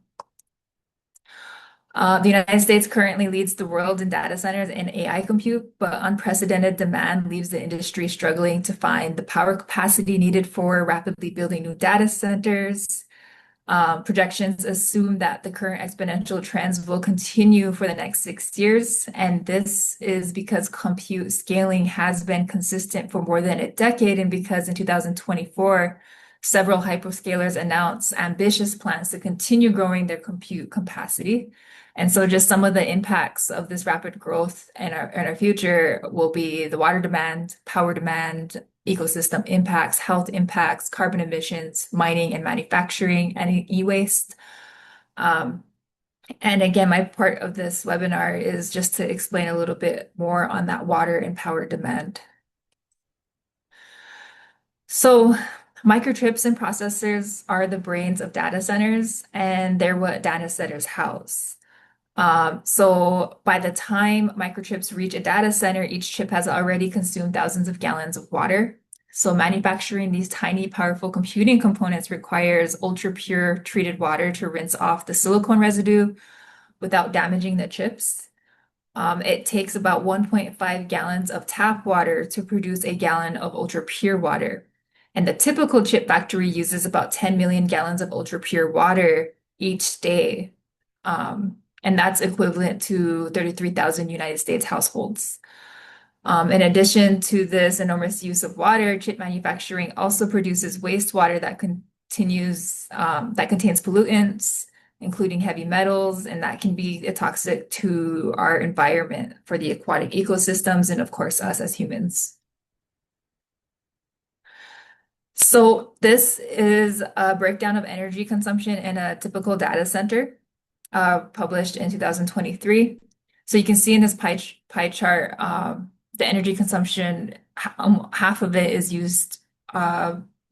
Speaker 4: The United States currently leads the world in data centers and AI compute, but unprecedented demand leaves the industry struggling to find the power capacity needed for rapidly building new data centers. Projections assume that the current exponential trends will continue for the next 6 years, and this is because compute scaling has been consistent for more than a decade, and because in 2024, several hyperscalers announced ambitious plans to continue growing their compute capacity. And so just some of the impacts of this rapid growth in our future will be the water demand, power demand, ecosystem impacts, health impacts, carbon emissions, mining and manufacturing, and e-waste. And again, my part of this webinar is just to explain a little bit more on that water and power demand. So microchips and processors are the brains of data centers, and they're what data centers house. So by the time microchips reach a data center, each chip has already consumed thousands of gallons of water. So manufacturing these tiny, powerful computing components requires ultra-pure treated water to rinse off the silicone residue without damaging the chips. It takes about 1.5 gallons of tap water to produce a gallon of ultra-pure water. And the typical chip factory uses about 10 million gallons of ultra-pure water each day. And that's equivalent to 33,000 United States households. In addition to this enormous use of water, chip manufacturing also produces wastewater that contains pollutants, including heavy metals, and that can be toxic to our environment for the aquatic ecosystems and, of course, us as humans. So this is a breakdown of energy consumption in a typical data center, published in 2023. So you can see in this pie chart, the energy consumption, half of it is used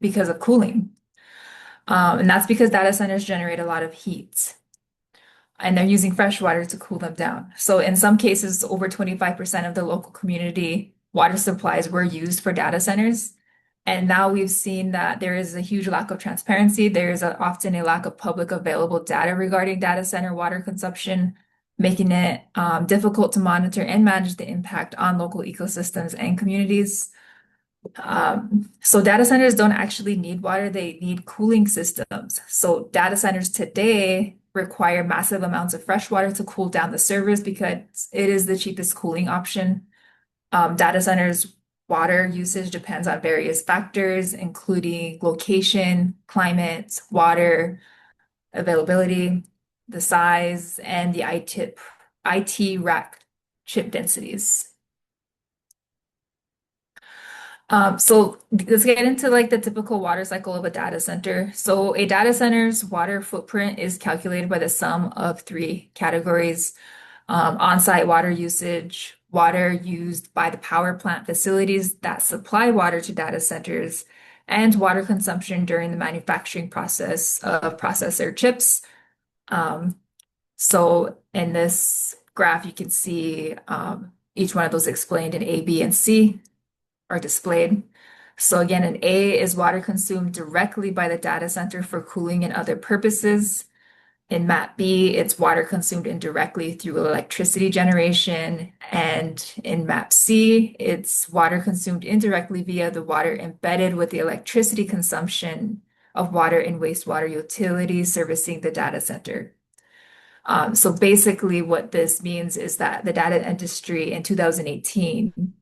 Speaker 4: because of cooling. And that's because data centers generate a lot of heat, and they're using fresh water to cool them down. So in some cases, over 25% of the local community water supplies were used for data centers. And now we've seen that there is a huge lack of transparency. There is often a lack of public available data regarding data center water consumption, making it difficult to monitor and manage the impact on local ecosystems and communities. So data centers don't actually need water, they need cooling systems. So data centers today require massive amounts of fresh water to cool down the servers because it is the cheapest cooling option. Data centers water usage depends on various factors, including location, climate, water availability, the size, and the IT rack chip densities. So let's get into like the typical water cycle of a data center. So a data center's water footprint is calculated by the sum of 3 categories: on-site water usage, water used by the power plant facilities that supply water to data centers, and water consumption during the manufacturing process of processor chips. So in this graph, you can see each one of those explained in A, B, and C are displayed. So again, in A is water consumed directly by the data center for cooling and other purposes. In map B, it's water consumed indirectly through electricity generation. And in map C, it's water consumed indirectly via the water embedded with the electricity consumption of water and wastewater utilities servicing the data center. So basically what this means is that the data industry in 2018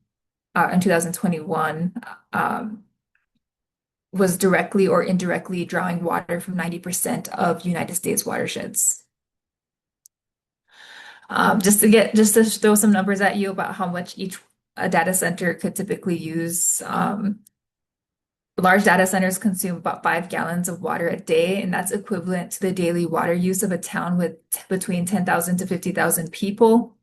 Speaker 4: and 2021 was directly or indirectly drawing water from 90% of United States watersheds. Just to throw some numbers at you about how much a data center could typically use. Large data centers consume about 5 gallons of water a day, and that's equivalent to the daily water use of a town with between 10,000 to 50,000 people.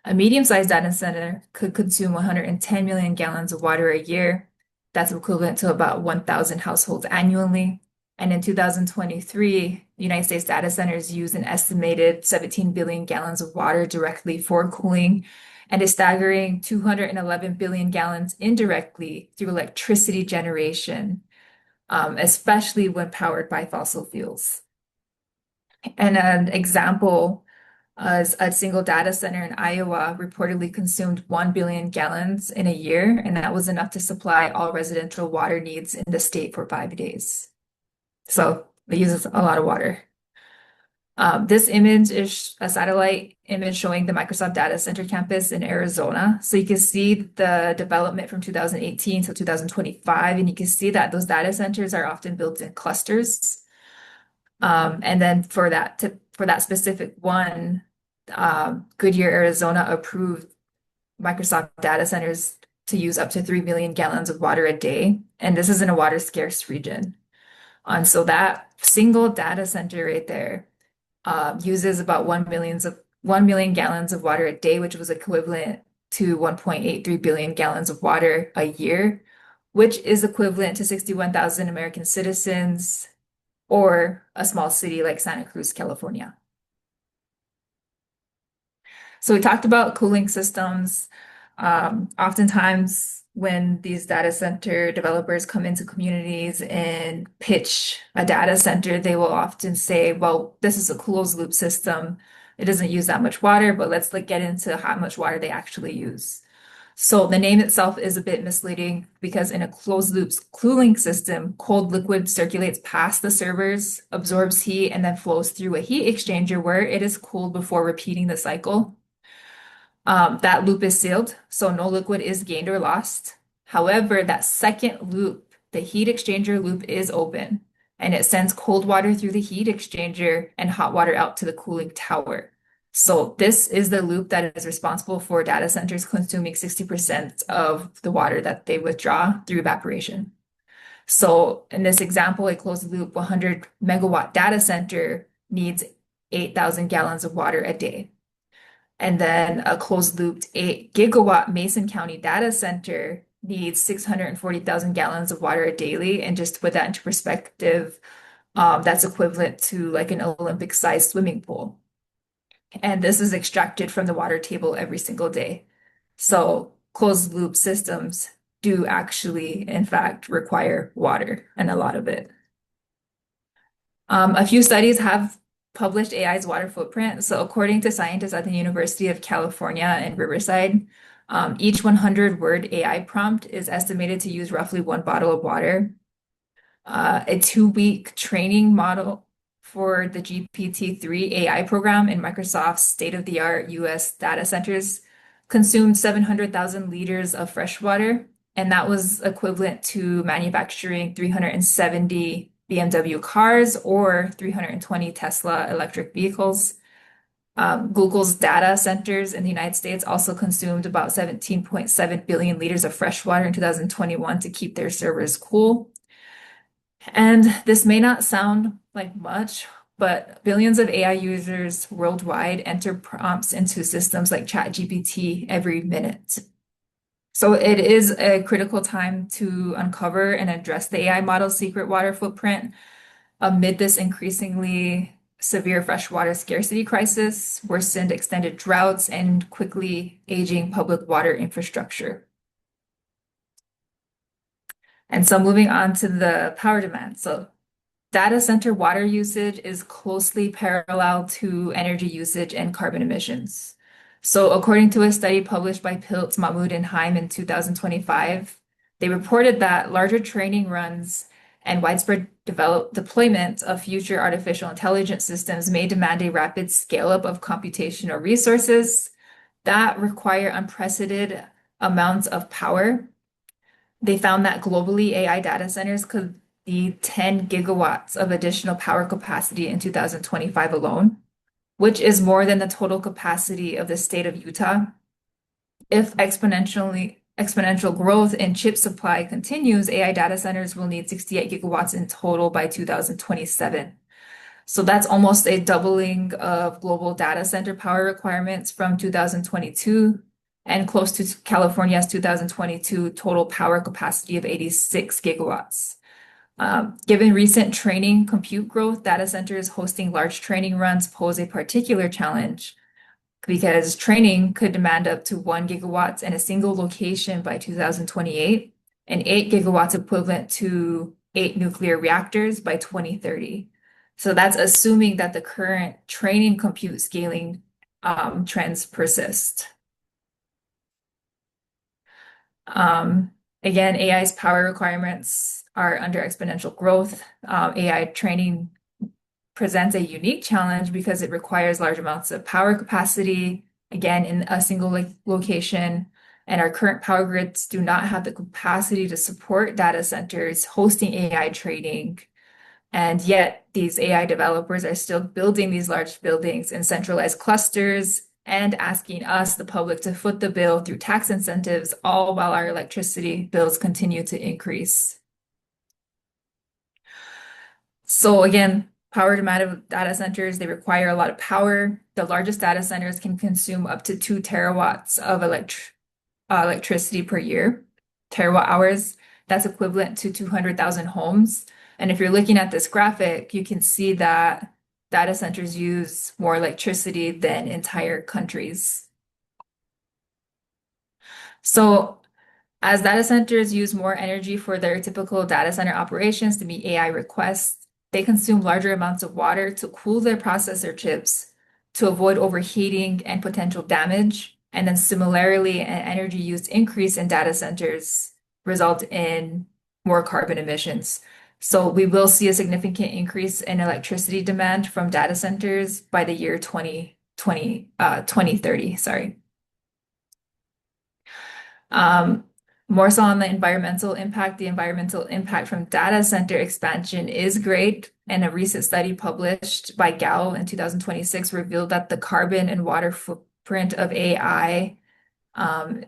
Speaker 4: A medium-sized data center could consume 110 million gallons of water a year. That's equivalent to about 1,000 households annually. And in 2023, United States data centers use an estimated 17 billion gallons of water directly for cooling and a staggering 211 billion gallons indirectly through electricity generation, especially when powered by fossil fuels. And an example as a single data center in Iowa reportedly consumed 1 billion gallons in a year, and that was enough to supply all residential water needs in the state for 5 days. So it uses a lot of water. This image is a satellite image showing the Microsoft data center campus in Arizona. So you can see the development from 2018 to 2025, and you can see that those data centers are often built in clusters. And then for that specific one, Goodyear, Arizona approved Microsoft data centers to use up to 3 million gallons of water a day. And this is in a water scarce region. And so that single data center right there uses about 1 million gallons of water a day, which was equivalent to 1.83 billion gallons of water a year, which is equivalent to 61,000 American citizens or a small city like Santa Cruz, California. So we talked about cooling systems. Oftentimes, when these data center developers come into communities and pitch a data center, they will often say, well, this is a closed loop system. It doesn't use that much water, but let's get into how much water they actually use. So the name itself is a bit misleading because in a closed loop cooling system, cold liquid circulates past the servers, absorbs heat, and then flows through a heat exchanger where it is cooled before repeating the cycle. That loop is sealed, so no liquid is gained or lost. However, that second loop, the heat exchanger loop, is open, and it sends cold water through the heat exchanger and hot water out to the cooling tower. So this is the loop that is responsible for data centers consuming 60% of the water that they withdraw through evaporation. So in this example, a closed loop 100 megawatt data center needs 8,000 gallons of water a day. And then a closed looped 8 gigawatt Mason County data center needs 640,000 gallons of water daily. And just to put that into perspective, that's equivalent to like an Olympic-sized swimming pool. And this is extracted from the water table every single day. So closed loop systems do actually, in fact, require water and a lot of it. A few studies have published AI's water footprint. So according to scientists at the University of California in Riverside, each 100-word AI prompt is estimated to use roughly 1 bottle of water. A 2-week training model for the GPT-3 AI program in Microsoft's state-of-the-art US data centers consumed 700,000 liters of fresh water, and that was equivalent to manufacturing 370 BMW cars or 320 Tesla electric vehicles. Google's data centers in the United States also consumed about 17.7 billion liters of fresh water in 2021 to keep their servers cool. And this may not sound like much, but billions of AI users worldwide enter prompts into systems like ChatGPT every minute. So it is a critical time to uncover and address the AI model's secret water footprint amid this increasingly severe freshwater scarcity crisis, worsened extended droughts, and quickly aging public water infrastructure. And so moving on to the power demand. So data center water usage is closely parallel to energy usage and carbon emissions. So according to a study published by Piltz, Mahmoud, and Heim in 2025, they reported that larger training runs and widespread deployment of future artificial intelligence systems may demand a rapid scale-up of computational resources that require unprecedented amounts of power. They found that globally, AI data centers could need 10 gigawatts of additional power capacity in 2025 alone, which is more than the total capacity of the state of Utah. If exponentially exponential growth in chip supply continues, AI data centers will need 68 gigawatts in total by 2027. So that's almost a doubling of global data center power requirements from 2022 and close to California's 2022 total power capacity of 86 gigawatts. Given recent training compute growth, data centers hosting large training runs pose a particular challenge because training could demand up to 1 gigawatts in a single location by 2028 and 8 gigawatts equivalent to 8 nuclear reactors by 2030. So that's assuming that the current training compute scaling trends persist. Again, AI's power requirements are under exponential growth. AI training presents a unique challenge because it requires large amounts of power capacity, again, in a single location. And our current power grids do not have the capacity to support data centers hosting AI training. And yet, these AI developers are still building these large buildings in centralized clusters and asking us, the public, to foot the bill through tax incentives, all while our electricity bills continue to increase. So again, power demand of data centers, they require a lot of power. The largest data centers can consume up to 2 terawatts of electricity per year, terawatt hours. That's equivalent to 200,000 homes. And if you're looking at this graphic, you can see that data centers use more electricity than entire countries. So as data centers use more energy for their typical data center operations to meet AI requests, they consume larger amounts of water to cool their processor chips to avoid overheating and potential damage. And then similarly, an energy use increase in data centers result in more carbon emissions. So we will see a significant increase in electricity demand from data centers by the year 2030, sorry. More so on the environmental impact, the environmental impact from data center expansion is great. And a recent study published by Gao in 2026 revealed that the carbon and water footprint of AI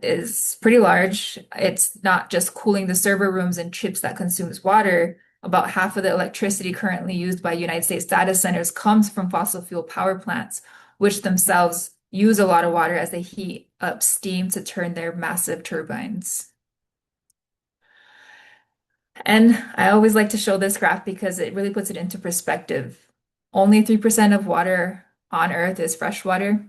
Speaker 4: is pretty large. It's not just cooling the server rooms and chips that consumes water. About half of the electricity currently used by United States data centers comes from fossil fuel power plants, which themselves use a lot of water as they heat up steam to turn their massive turbines. And I always like to show this graph because it really puts it into perspective. Only 3% of water on Earth is fresh water.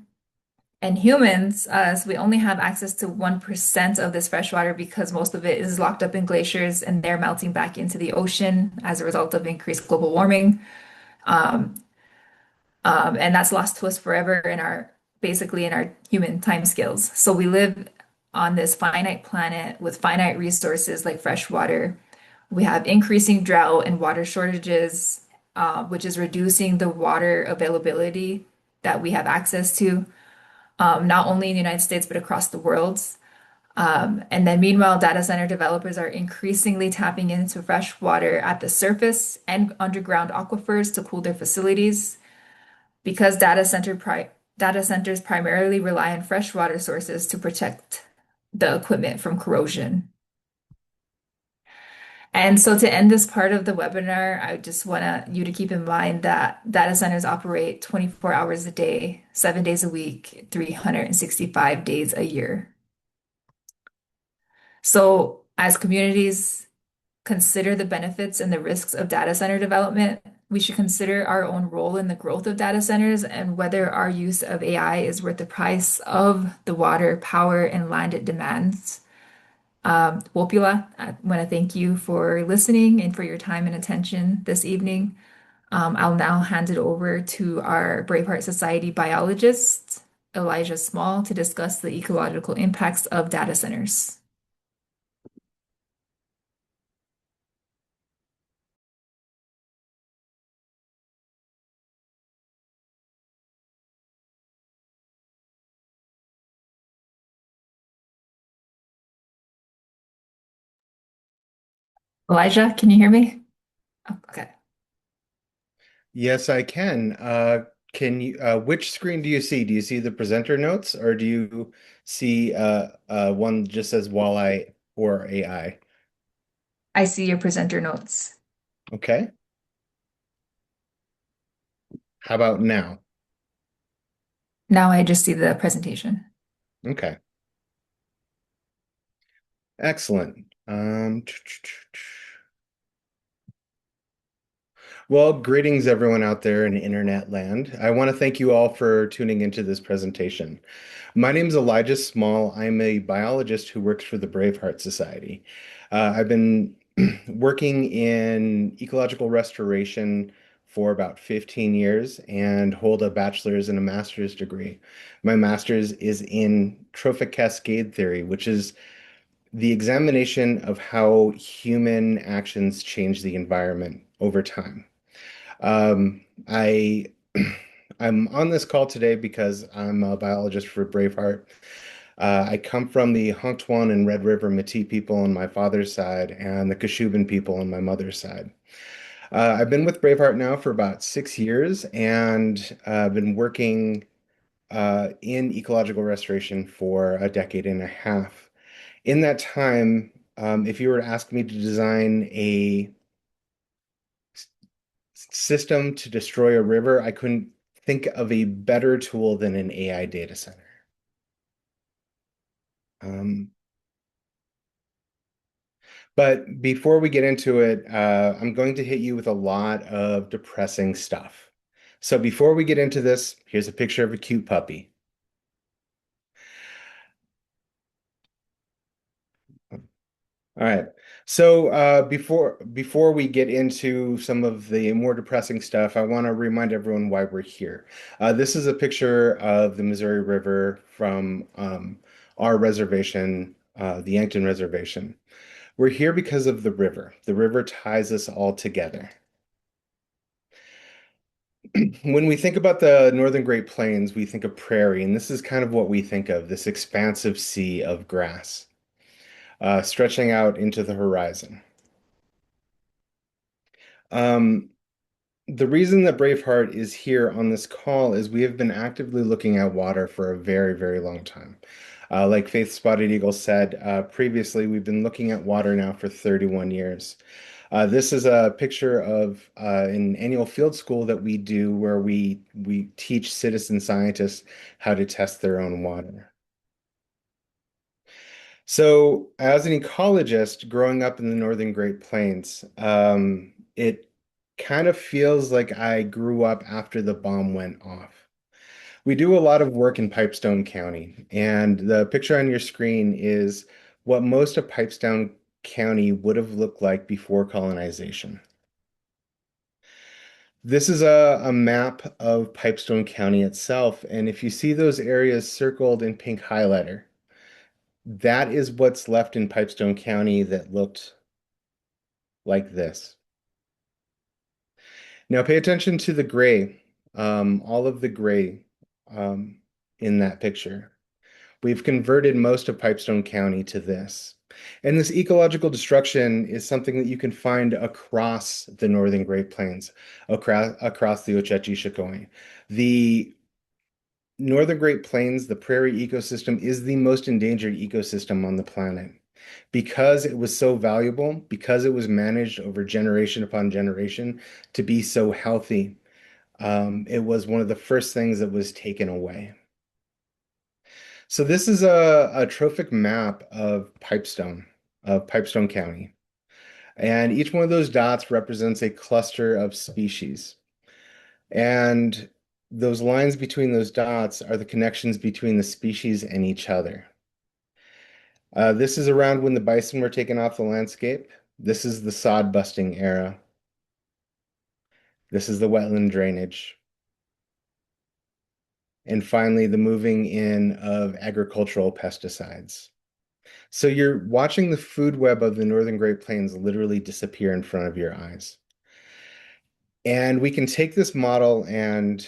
Speaker 4: And humans, us, we only have access to 1% of this fresh water because most of it is locked up in glaciers and they're melting back into the ocean as a result of increased global warming. And that's lost to us forever in our basically in our human timescales. So we live on this finite planet with finite resources like fresh water. We have increasing drought and water shortages, which is reducing the water availability that we have access to, not only in the United States, but across the world. And then meanwhile, data center developers are increasingly tapping into fresh water at the surface and underground aquifers to cool their facilities. Because data centers primarily rely on freshwater sources to protect the equipment from corrosion. And so to end this part of the webinar, I just want you to keep in mind that data centers operate 24 hours a day, 7 days a week, 365 days a year. So as communities consider the benefits and the risks of data center development, we should consider our own role in the growth of data centers and whether our use of AI is worth the price of the water, power, and land it demands. Wopula, I want to thank you for listening and for your time and attention this evening. I'll now hand it over to our Braveheart Society biologist, Elijah Small, to discuss the ecological impacts of data centers. Elijah, can you hear me? Oh, okay.
Speaker 5: Yes, I can. Can you, which screen do you see? Do you see the presenter notes or do you see one that just says walleye or AI?
Speaker 4: I see your presenter notes.
Speaker 5: Okay. How about now?
Speaker 4: Now I just see the presentation.
Speaker 5: Okay. Excellent. Well, greetings everyone out there in internet land. I want to thank you all for tuning into this presentation. My name is Elijah Small. I'm a biologist who works for the Braveheart Society. I've been working in ecological restoration for about 15 years and hold a bachelor's and a master's degree. My master's is in trophic cascade theory, which is the examination of how human actions change the environment over time. I I'm on this call today because I'm a biologist for Braveheart. I come from the Huntwan and Red River Métis people on my father's side and the Kashubian people on my mother's side. I've been with Braveheart now for about 6 years and I've been working in ecological restoration for a decade and a half. In that time, if you were to ask me to design a system to destroy a river, I couldn't think of a better tool than an AI data center. Um, but before we get into it, I'm going to hit you with a lot of depressing stuff. So before we get into this, here's a picture of a cute puppy. All right. So before we get into some of the more depressing stuff, I want to remind everyone why we're here. This is a picture of the Missouri River from our reservation, the Yankton Reservation. We're here because of the river. The river ties us all together. When we think about the Northern Great Plains, we think of prairie, and this is kind of what we think of, this expansive sea of grass stretching out into the horizon. Um, the reason that Braveheart is here on this call is we have been actively looking at water for a very, very long time. Like Faith Spotted Eagle said previously, we've been looking at water now for 31 years. This is a picture of an annual field school that we do where we teach citizen scientists how to test their own water. So, as an ecologist growing up in the Northern Great Plains, it kind of feels like I grew up after the bomb went off. We do a lot of work in Pipestone County, and the picture on your screen is what most of Pipestone County would have looked like before colonization. This is a map of Pipestone County itself, and if you see those areas circled in pink highlighter, that is what's left in Pipestone County that looked like this. Now pay attention to the gray, all of the gray in that picture. We've converted most of Pipestone County to this. And this ecological destruction is something that you can find across the Northern Great Plains, across the Oceti-Sakowin. The Northern Great Plains, the prairie ecosystem, is the most endangered ecosystem on the planet. Because it was so valuable, because it was managed over generation upon generation to be so healthy, it was one of the first things that was taken away. So this is a trophic map of Pipestone County. And each one of those dots represents a cluster of species. And those lines between those dots are the connections between the species and each other. This is around when the bison were taken off the landscape. This is the sod busting era. This is the wetland drainage. And finally, the moving in of agricultural pesticides. So you're watching the food web of the Northern Great Plains literally disappear in front of your eyes. And we can take this model and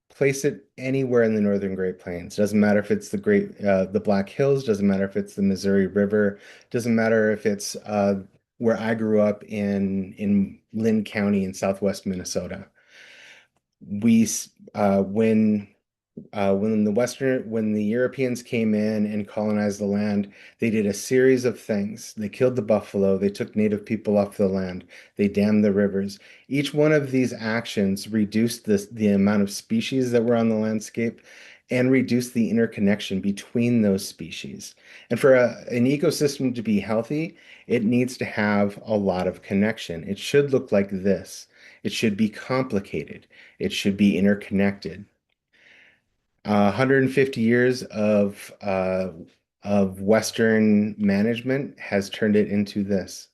Speaker 5: place it anywhere in the Northern Great Plains. Doesn't matter if it's the Black Hills, doesn't matter if it's the Missouri River, doesn't matter if it's where I grew up in Lynn County in Southwest Minnesota. We when the Europeans came in and colonized the land, they did a series of things. They killed the buffalo, they took native people off the land, they dammed the rivers. Each one of these actions reduced the amount of species that were on the landscape and reduced the interconnection between those species. And for an ecosystem to be healthy, it needs to have a lot of connection. It should look like this. It should be complicated. It should be interconnected. 150 years of Western management has turned it into this.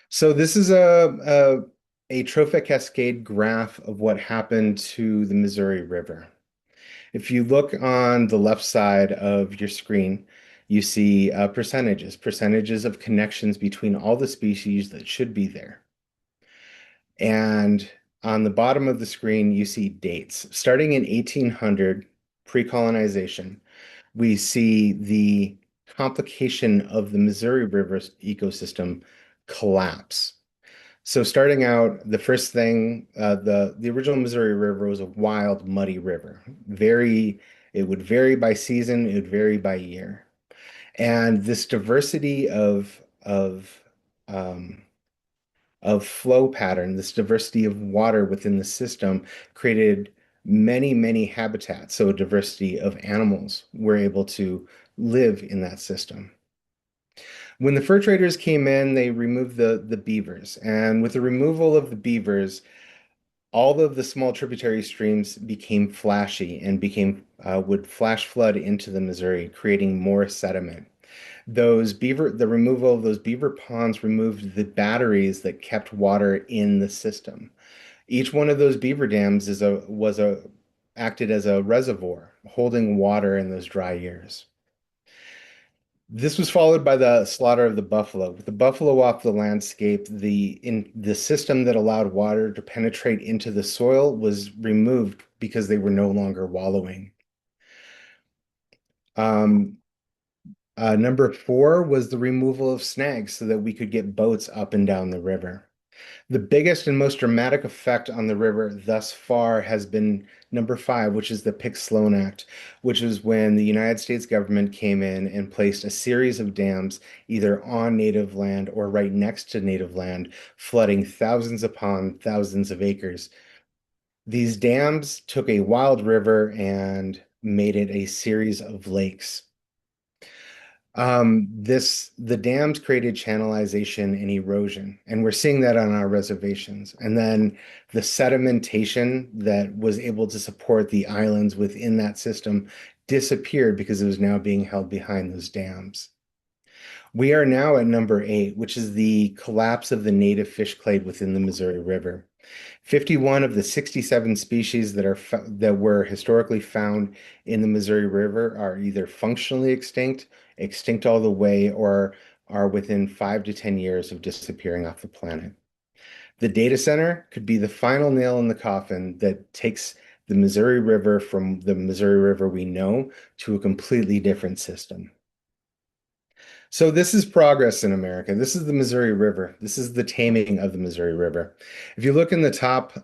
Speaker 5: So this is a trophic cascade graph of what happened to the Missouri River. If you look on the left side of your screen, you see percentages of connections between all the species that should be there. And on the bottom of the screen, you see dates. Starting in 1800, pre-colonization, we see the complication of the Missouri River ecosystem collapse. So starting out, the first thing, the original Missouri River was a wild, muddy river. It would vary by season, it would vary by year. And this diversity um, of flow pattern, this diversity of water within the system created many, many habitats. So a diversity of animals were able to live in that system. When the fur traders came in, they removed the beavers. And with the removal of the beavers, all of the small tributary streams became flashy and would flash flood into the Missouri, creating more sediment. The removal of those beaver ponds removed the batteries that kept water in the system. Each one of those beaver dams acted as a reservoir, holding water in those dry years. This was followed by the slaughter of the buffalo. With the buffalo off the landscape, the system that allowed water to penetrate into the soil was removed because they were no longer wallowing. Number four was the removal of snags so that we could get boats up and down the river. The biggest and most dramatic effect on the river thus far has been number five, which is the Pick-Sloan Act, which is when the United States government came in and placed a series of dams either on native land or right next to native land, flooding thousands upon thousands of acres. These dams took a wild river and made it a series of lakes. The dams created channelization and erosion, and we're seeing that on our reservations. And then the sedimentation that was able to support the islands within that system disappeared because it was now being held behind those dams. We are now at number eight, which is the collapse of the native fish clade within the Missouri River. 51 of the 67 species that were historically found in the Missouri River are either functionally extinct, extinct all the way, or are within 5 to 10 years of disappearing off the planet. The data center could be the final nail in the coffin that takes the Missouri River from the Missouri River we know to a completely different system. So this is progress in America. This is the Missouri River. This is the taming of the Missouri River. If you look in the top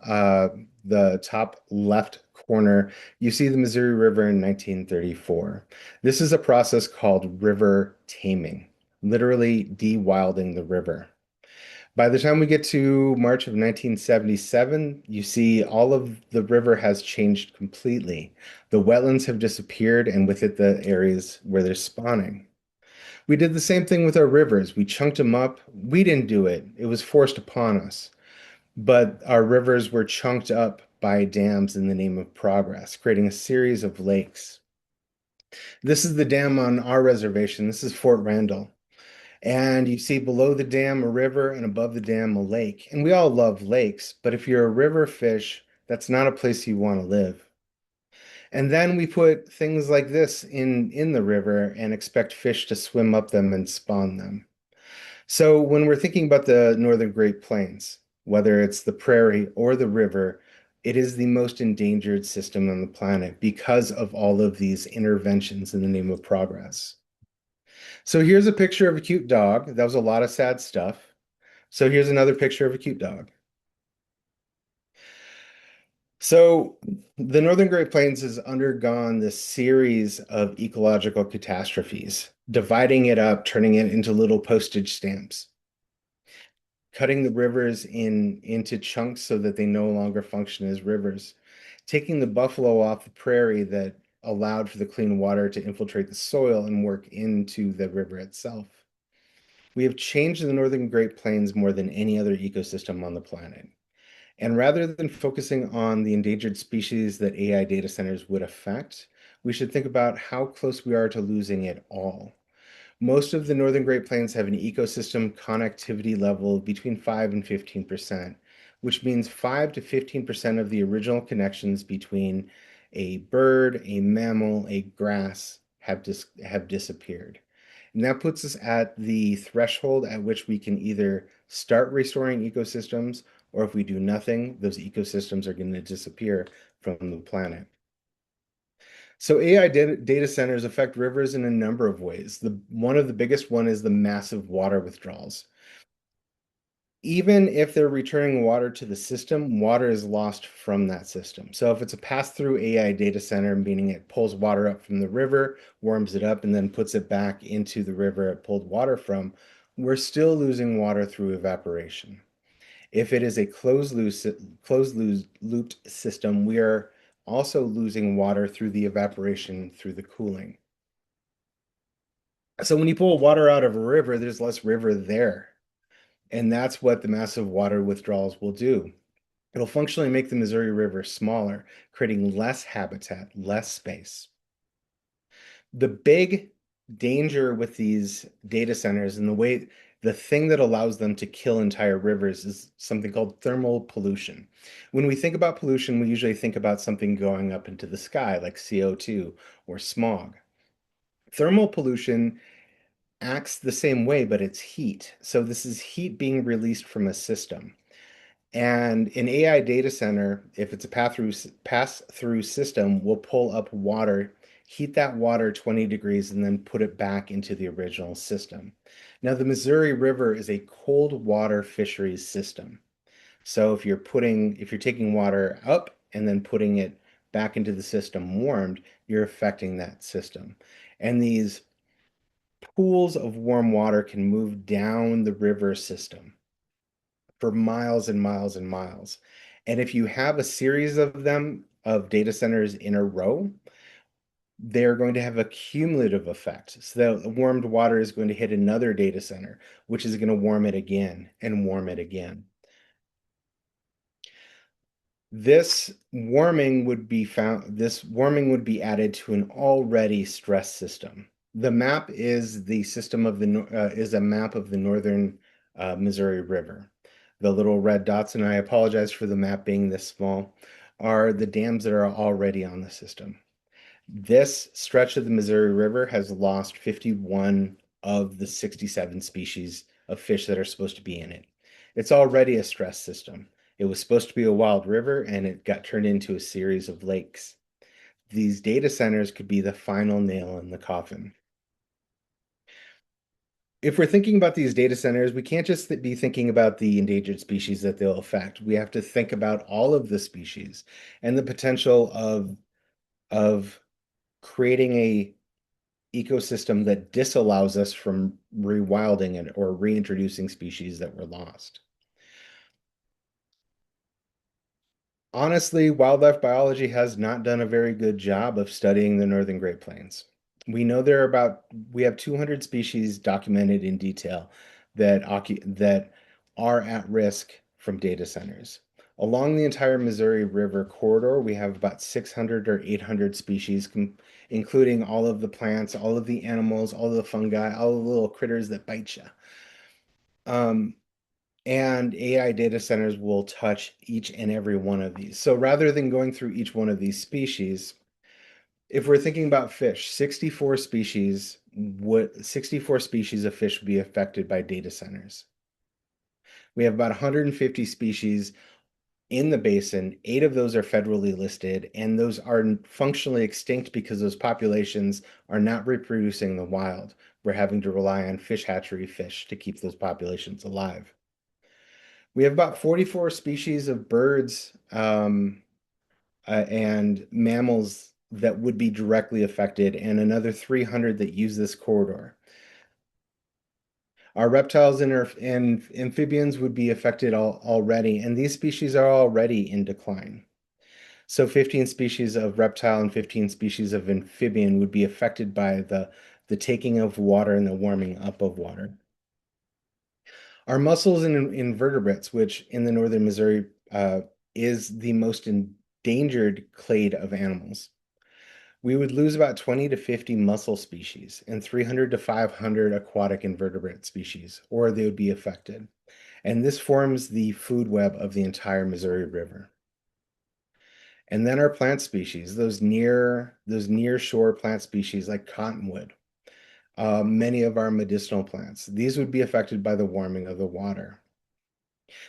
Speaker 5: left corner, you see the Missouri River in 1934. This is a process called river taming, literally de-wilding the river. By the time we get to March of 1977, you see all of the river has changed completely. The wetlands have disappeared, and with it, the areas where they're spawning. We did the same thing with our rivers. We chunked them up. We didn't do it. It was forced upon us. But our rivers were chunked up by dams in the name of progress, creating a series of lakes. This is the dam on our reservation. This is Fort Randall. And you see below the dam a river and above the dam a lake. And we all love lakes, but if you're a river fish, that's not a place you want to live. And then we put things like this in the river and expect fish to swim up them and spawn them. So when we're thinking about the Northern Great Plains, whether it's the prairie or the river, it is the most endangered system on the planet because of all of these interventions in the name of progress. So here's a picture of a cute dog. That was a lot of sad stuff. So here's another picture of a cute dog. So the Northern Great Plains has undergone this series of ecological catastrophes, dividing it up, turning it into little postage stamps, cutting the rivers into chunks so that they no longer function as rivers, taking the buffalo off the prairie that allowed for the clean water to infiltrate the soil and work into the river itself. We have changed the Northern Great Plains more than any other ecosystem on the planet. And rather than focusing on the endangered species that AI data centers would affect, we should think about how close we are to losing it all. Most of the Northern Great Plains have an ecosystem connectivity level between 5 and 15%, which means 5 to 15% of the original connections between a bird, a mammal, a grass have disappeared. And that puts us at the threshold at which we can either start restoring ecosystems, or if we do nothing, those ecosystems are going to disappear from the planet. So AI data centers affect rivers in a number of ways. One of the biggest one is the massive water withdrawals. Even if they're returning water to the system, water is lost from that system. So if it's a pass-through AI data center, meaning it pulls water up from the river, warms it up, and then puts it back into the river it pulled water from, we're still losing water through evaporation. If it is a closed-looped system, we are also losing water through the evaporation through the cooling. So when you pull water out of a river, there's less river there. And that's what the massive water withdrawals will do. It'll functionally make the Missouri River smaller, creating less habitat, less space. The big danger with these data centers and the thing that allows them to kill entire rivers is something called thermal pollution. When we think about pollution, we usually think about something going up into the sky, like CO2 or smog. Thermal pollution acts the same way, but it's heat. So this is heat being released from a system. And an AI data center, if it's a pass-through system, will pull up water, heat that water 20 degrees, and then put it back into the original system. Now, the Missouri River is a cold water fisheries system. So if you're taking water up and then putting it back into the system warmed, you're affecting that system. And these pools of warm water can move down the river system for miles and miles and miles. And if you have a series of them, of data centers in a row, they're going to have a cumulative effect. So the warmed water is going to hit another data center, which is going to warm it again and warm it again. This warming would be added to an already stressed system. The map is a map of the northern Missouri River. The little red dots, and I apologize for the map being this small, are the dams that are already on the system. This stretch of the Missouri River has lost 51 of the 67 species of fish that are supposed to be in it. It's already a stress system. It was supposed to be a wild river, and it got turned into a series of lakes. These data centers could be the final nail in the coffin. If we're thinking about these data centers, we can't just be thinking about the endangered species that they'll affect. We have to think about all of the species and the potential of creating a ecosystem that disallows us from rewilding it or reintroducing species that were lost. Honestly, wildlife biology has not done a very good job of studying the Northern Great Plains. We have 200 species documented in detail that are at risk from data centers. Along the entire Missouri River corridor, we have about 600 or 800 species, including all of the plants, all of the animals, all of the fungi, all of the little critters that bite you. And AI data centers will touch each and every one of these. So rather than going through each one of these species, if we're thinking about fish, 64 species of fish would be affected by data centers. We have about 150 species in the basin. 8 of those are federally listed, and those are functionally extinct because those populations are not reproducing in the wild. We're having to rely on fish hatchery fish to keep those populations alive. We have about 44 species of birds and mammals that would be directly affected, and another 300 that use this corridor. Our reptiles and amphibians would be affected already, and these species are already in decline. So 15 species of reptile and 15 species of amphibian would be affected by the taking of water and the warming up of water. Our mussels and invertebrates, which in the northern Missouri is the most endangered clade of animals. We would lose about 20 to 50 mussel species and 300 to 500 aquatic invertebrate species, or they would be affected. And this forms the food web of the entire Missouri River. And then our plant species, those near shore plant species like cottonwood, many of our medicinal plants, these would be affected by the warming of the water.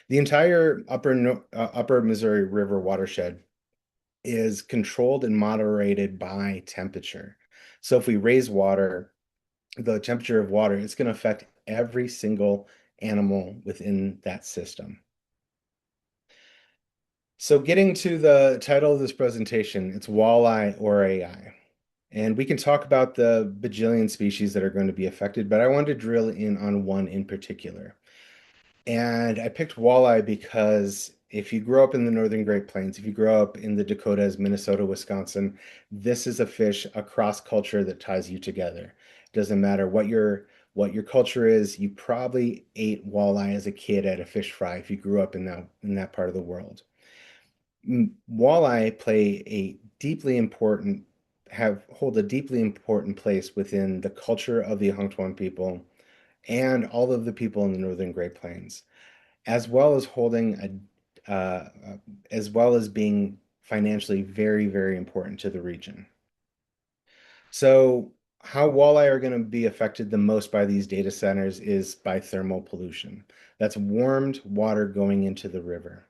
Speaker 5: The entire upper Missouri River watershed is controlled and moderated by temperature. So if we raise water, the temperature of water, it's going to affect every single animal within that system. So getting to the title of this presentation, it's Walleye or AI. And we can talk about the bajillion species that are going to be affected, but I wanted to drill in on one in particular. And I picked walleye because if you grow up in the Northern Great Plains, if you grow up in the Dakotas, Minnesota, Wisconsin, this is a fish, a cross culture that ties you together. It doesn't matter what your culture is, you probably ate walleye as a kid at a fish fry if you grew up in that part of the world. Walleye play a deeply important hold a deeply important place within the culture of the Hongtuan people and all of the people in the Northern Great Plains, as well as as well as being financially very, very important to the region. So how walleye are going to be affected the most by these data centers is by thermal pollution. That's warmed water going into the river.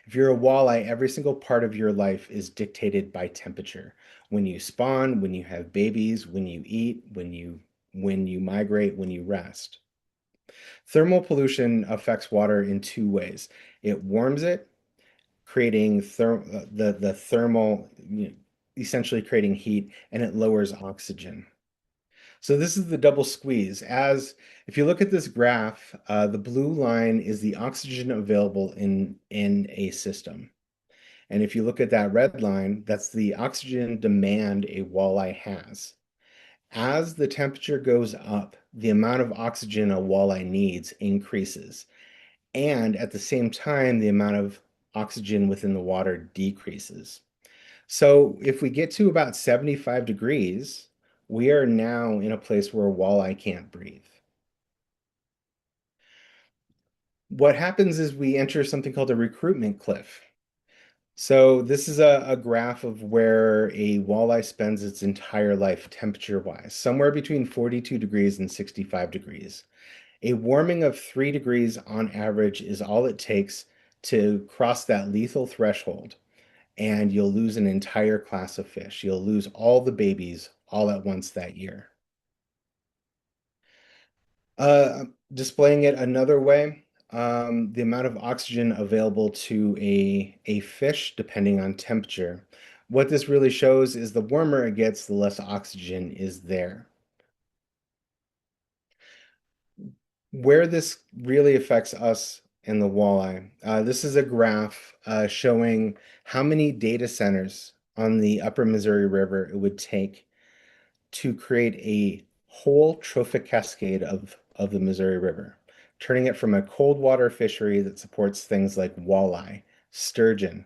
Speaker 5: If you're a walleye, every single part of your life is dictated by temperature. When you spawn, when you have babies, when you eat, when you migrate, when you rest. Thermal pollution affects water in two ways. It warms it, creating the thermal, essentially creating heat, and it lowers oxygen. So this is the double squeeze. If you look at this graph, the blue line is the oxygen available in a system. And if you look at that red line, that's the oxygen demand a walleye has. As the temperature goes up, the amount of oxygen a walleye needs increases. And at the same time, the amount of oxygen within the water decreases. So if we get to about 75 degrees, we are now in a place where a walleye can't breathe. What happens is we enter something called a recruitment cliff. So this is a graph of where a walleye spends its entire life temperature-wise, somewhere between 42 degrees and 65 degrees. A warming of 3 degrees on average is all it takes to cross that lethal threshold, and you'll lose an entire class of fish. You'll lose all the babies all at once that year. Displaying it another way, the amount of oxygen available to a fish depending on temperature. What this really shows is the warmer it gets, the less oxygen is there. Where this really affects us and the walleye, this is a graph showing how many data centers on the upper Missouri River it would take to create a whole trophic cascade of the Missouri River, turning it from a cold water fishery that supports things like walleye, sturgeon,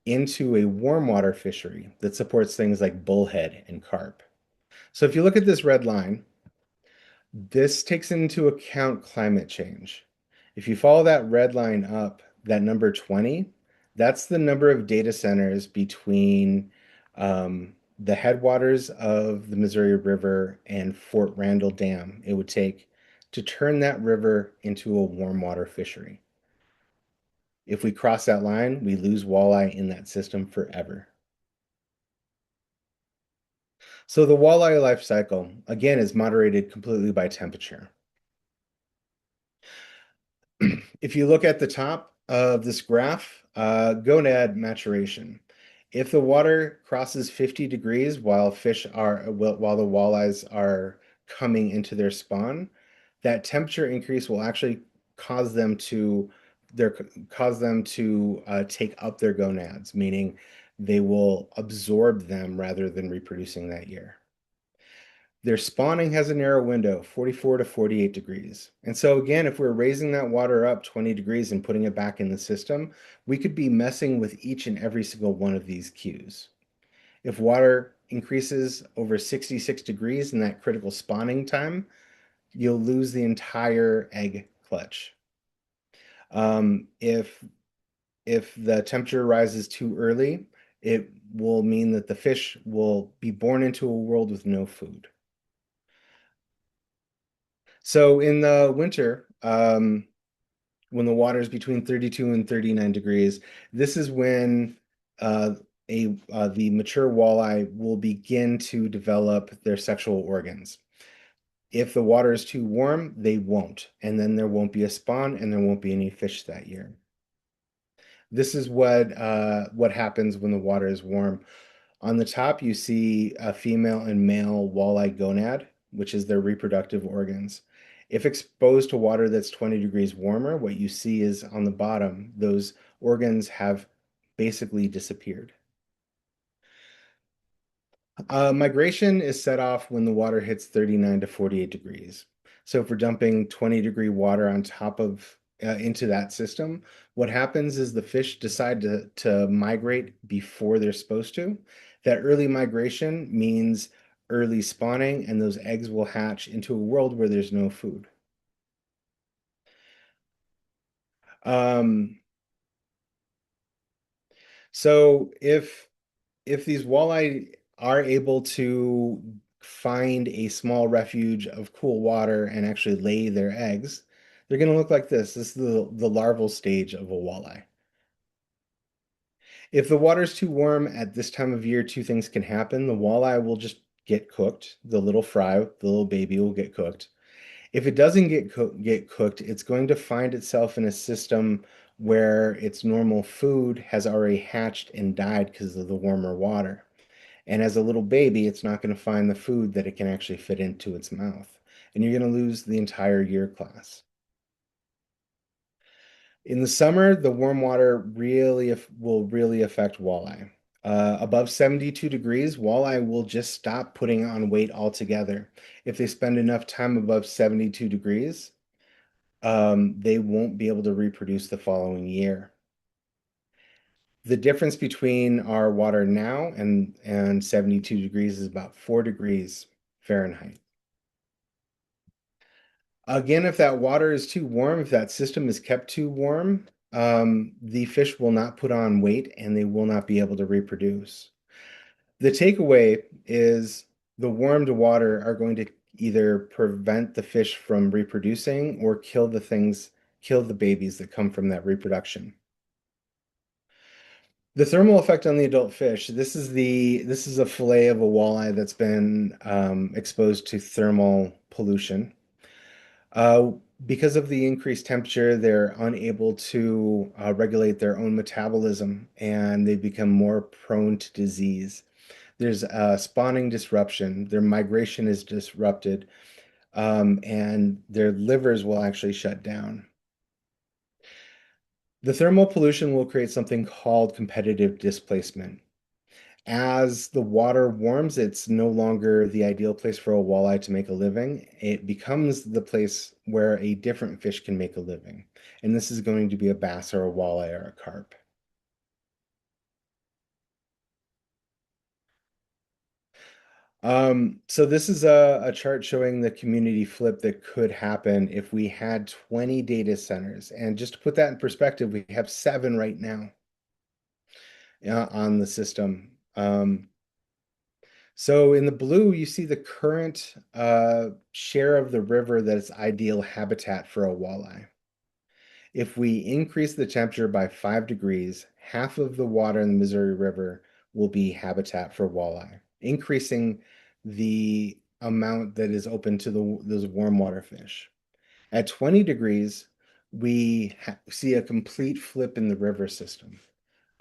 Speaker 5: into a warm water fishery that supports things like bullhead and carp. So if you look at this red line, this takes into account climate change. If you follow that red line up, that number 20, that's the number of data centers between the headwaters of the Missouri River and Fort Randall Dam it would take to turn that river into a warm water fishery. If we cross that line, we lose walleye in that system forever. So the walleye life cycle, again, is moderated completely by temperature. If you look at the top of this graph, gonad maturation. If the water crosses 50 degrees while the walleyes are coming into their spawn, that temperature increase will actually cause them to take up their gonads, meaning they will absorb them rather than reproducing that year. Their spawning has a narrow window, 44 to 48 degrees. And so again, if we're raising that water up 20 degrees and putting it back in the system, we could be messing with each and every single one of these cues. If water increases over 66 degrees in that critical spawning time, you'll lose the entire egg clutch. If the temperature rises too early, it will mean that the fish will be born into a world with no food. So in the winter, when the water is between 32 and 39 degrees, this is when the mature walleye will begin to develop their sexual organs. If the water is too warm, they won't, and then there won't be a spawn and there won't be any fish that year. This is what happens when the water is warm. On the top, you see a female and male walleye gonad, which is their reproductive organs. If exposed to water that's 20 degrees warmer, what you see is on the bottom, those organs have basically disappeared. Migration is set off when the water hits 39 to 48 degrees. So if we're dumping 20-degree water on top of into that system, what happens is the fish decide to migrate before they're supposed to. That early migration means early spawning, and those eggs will hatch into a world where there's no food. So if these walleye are able to find a small refuge of cool water and actually lay their eggs, they're going to look like this. This is the larval stage of a walleye. If the water's too warm at this time of year, two things can happen. The walleye will just get cooked. The little fry, the little baby will get cooked. If it doesn't get cooked, it's going to find itself in a system where its normal food has already hatched and died because of the warmer water. And as a little baby, it's not going to find the food that it can actually fit into its mouth. And you're going to lose the entire year class. In the summer, the warm water will really affect walleye. Above 72 degrees, walleye will just stop putting on weight altogether. If they spend enough time above 72 degrees, they won't be able to reproduce the following year. The difference between our water now and 72 degrees is about 4 degrees Fahrenheit. Again, if that water is too warm, if that system is kept too warm, the fish will not put on weight and they will not be able to reproduce. The takeaway is the warmed water are going to either prevent the fish from reproducing or kill the babies that come from that reproduction. The thermal effect on the adult fish. This is a fillet of a walleye that's been exposed to thermal pollution. Because of the increased temperature, they're unable to regulate their own metabolism, and they become more prone to disease. There's a spawning disruption. Their migration is disrupted, and their livers will actually shut down. The thermal pollution will create something called competitive displacement. As the water warms, it's no longer the ideal place for a walleye to make a living. It becomes the place where a different fish can make a living. And this is going to be a bass or a walleye or a carp. So this is a chart showing the community flip that could happen if we had 20 data centers. And just to put that in perspective, we have 7 right now on the system. So in the blue, you see the current share of the river that is ideal habitat for a walleye. If we increase the temperature by 5 degrees, half of the water in the Missouri River will be habitat for walleye, increasing the amount that is open to those warm water fish. At 20 degrees, we see a complete flip in the river system.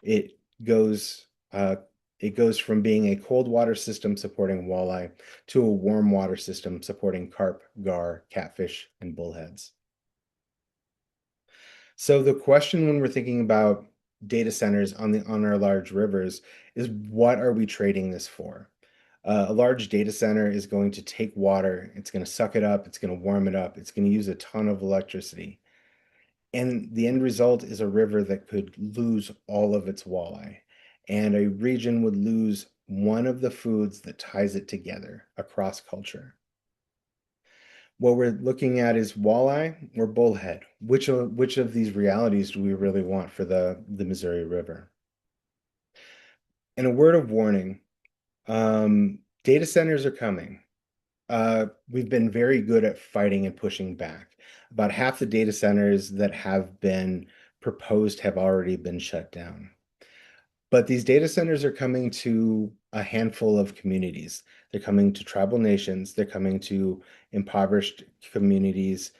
Speaker 5: It goes uh, it goes from being a cold water system supporting walleye to a warm water system supporting carp, gar, catfish, and bullheads. So the question when we're thinking about data centers on our large rivers is, what are we trading this for? A large data center is going to take water, it's going to suck it up, it's going to warm it up, it's going to use a ton of electricity. And the end result is a river that could lose all of its walleye, and a region would lose one of the foods that ties it together across culture. What we're looking at is walleye or bullhead. Which of these realities do we really want for the Missouri River? And a word of warning, data centers are coming. We've been very good at fighting and pushing back. About half the data centers that have been proposed have already been shut down. But these data centers are coming to a handful of communities. They're coming to tribal nations. They're coming to impoverished communities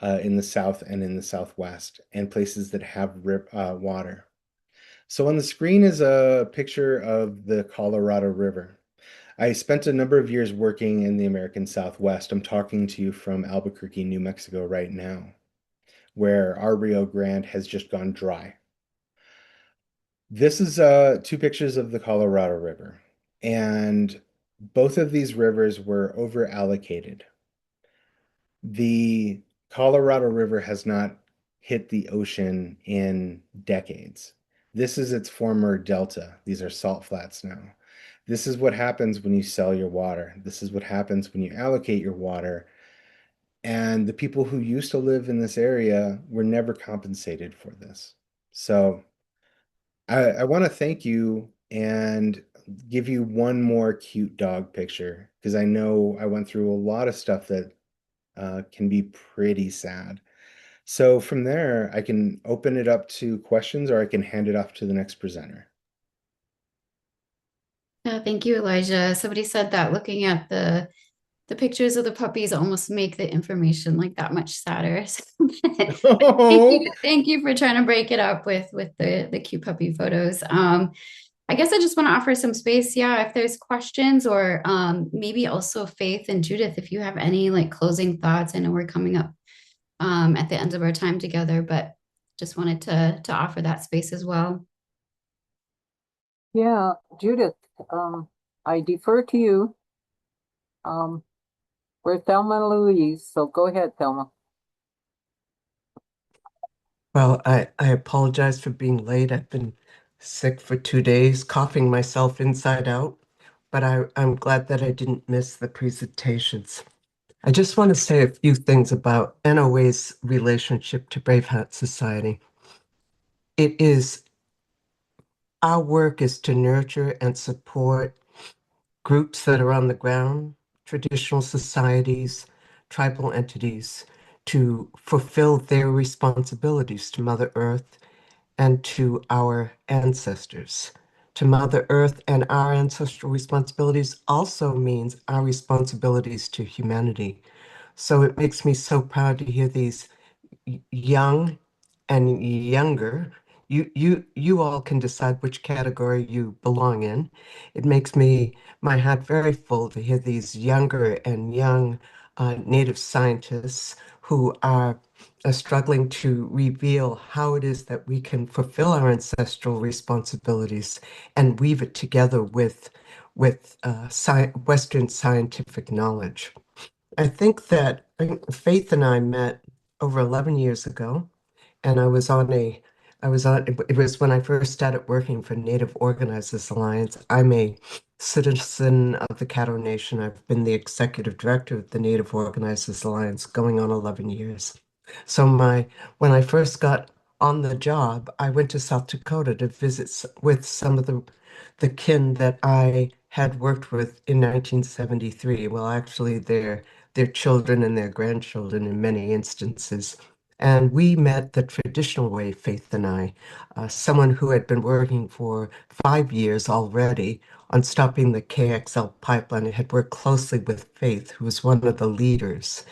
Speaker 5: in the South and in the Southwest, and places that have water. So on the screen is a picture of the Colorado River. I spent a number of years working in the American Southwest. I'm talking to you from Albuquerque, New Mexico right now, where our Rio Grande has just gone dry. This is two pictures of the Colorado River, and both of these rivers were over allocated. The Colorado River has not hit the ocean in decades. This is its former delta. These are salt flats now. This is what happens when you sell your water. This is what happens when you allocate your water. And the people who used to live in this area were never compensated for this. So I want to thank you and give you one more cute dog picture, because I know I went through a lot of stuff that can be pretty sad. So from there, I can open it up to questions, or I can hand it off to the next presenter.
Speaker 1: Thank you, Elijah. Somebody said that looking at the pictures of the puppies almost make the information like that much sadder.
Speaker 5: Oh,
Speaker 1: Thank you for trying to break it up with the cute puppy photos. I guess I just want to offer some space. Yeah, if there's questions, or maybe also Faith and Judith, if you have any like closing thoughts. I know we're coming up at the end of our time together, but just wanted to offer that space as well.
Speaker 2: Yeah, Judith, I defer to you. Um, we're Thelma and Louise, so go ahead, Thelma.
Speaker 6: Well, I apologize for being late. I've been sick for 2 days, coughing myself inside out, but I'm glad that I didn't miss the presentations. I just want to say a few things about NOA's relationship to Braveheart Society. It is, our work is to nurture and support groups that are on the ground, traditional societies, tribal entities, to fulfill their responsibilities to Mother Earth and to our ancestors. To Mother Earth and our ancestral responsibilities also means our responsibilities to humanity. So it makes me so proud to hear these young and younger. You all can decide which category you belong in. It makes my heart very full to hear these younger and young Native scientists who are struggling to reveal how it is that we can fulfill our ancestral responsibilities and weave it together with Western scientific knowledge. I think that Faith and I met over 11 years ago, and it was when I first started working for Native Organizers Alliance. I'm a citizen of the Caddo Nation. I've been the executive director of the Native Organizers Alliance going on 11 years. So when I first got on the job, I went to South Dakota to visit with some of the kin that I had worked with in 1973. Well, actually, their children and their grandchildren in many instances. And we met the traditional way, Faith and I, someone who had been working for 5 years already on stopping the KXL pipeline and had worked closely with Faith, who was one of the leaders,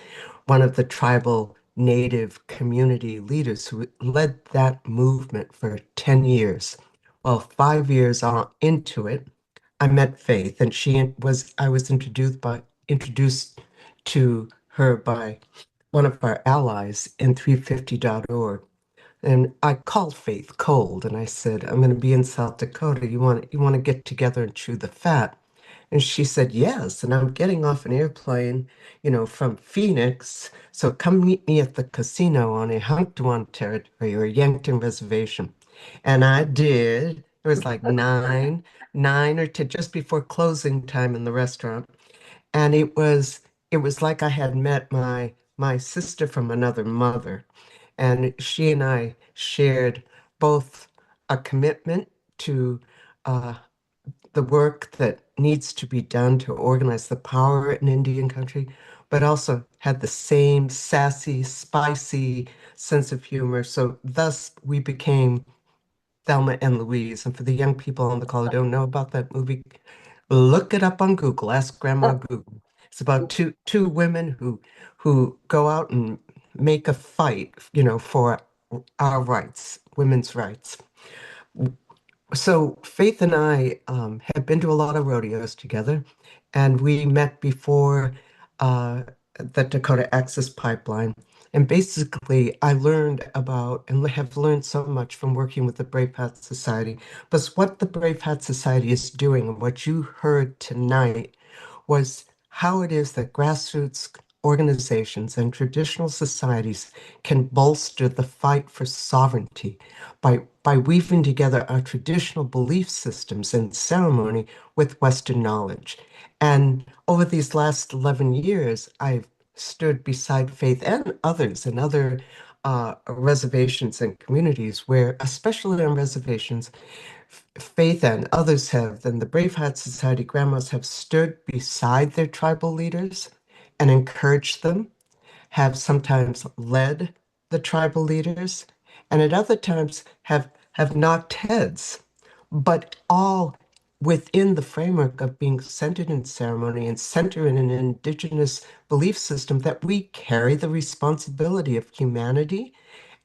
Speaker 6: one of the tribal Native community leaders who led that movement for 10 years. Well, 5 years on into it, I met Faith, and I was introduced to her by one of our allies in 350.org. And I called Faith cold and I said, I'm going to be in South Dakota. You want to get together and chew the fat? And she said, yes. And I'm getting off an airplane, from Phoenix. So come meet me at the casino on a Hunktuan territory or Yankton reservation. And I did. It was like nine or 10, just before closing time in the restaurant. And it was like I had met my sister from another mother. And she and I shared both a commitment to uh, the work that needs to be done to organize the power in Indian country, but also had the same sassy, spicy sense of humor. So thus we became Thelma and Louise. And for the young people on the call who don't know about that movie, look it up on Google. Ask Grandma Google. It's about two women who go out and make a fight, for our rights, women's rights. So Faith and I have been to a lot of rodeos together, and we met before the Dakota Access Pipeline. And basically, I learned about and have learned so much from working with the Braveheart Society. But what the Braveheart Society is doing, and what you heard tonight, was how it is that grassroots organizations and traditional societies can bolster the fight for sovereignty by weaving together our traditional belief systems and ceremony with Western knowledge. And over these last 11 years, I've stood beside Faith and others in other reservations and communities where, especially on reservations, Faith and others have, and the Braveheart Society grandmas have stood beside their tribal leaders and encouraged them, have sometimes led the tribal leaders, and at other times have knocked heads, but all within the framework of being centered in ceremony and centered in an Indigenous belief system that we carry the responsibility of humanity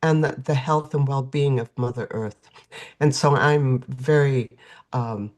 Speaker 6: and the health and well-being of Mother Earth. And so I'm very, um,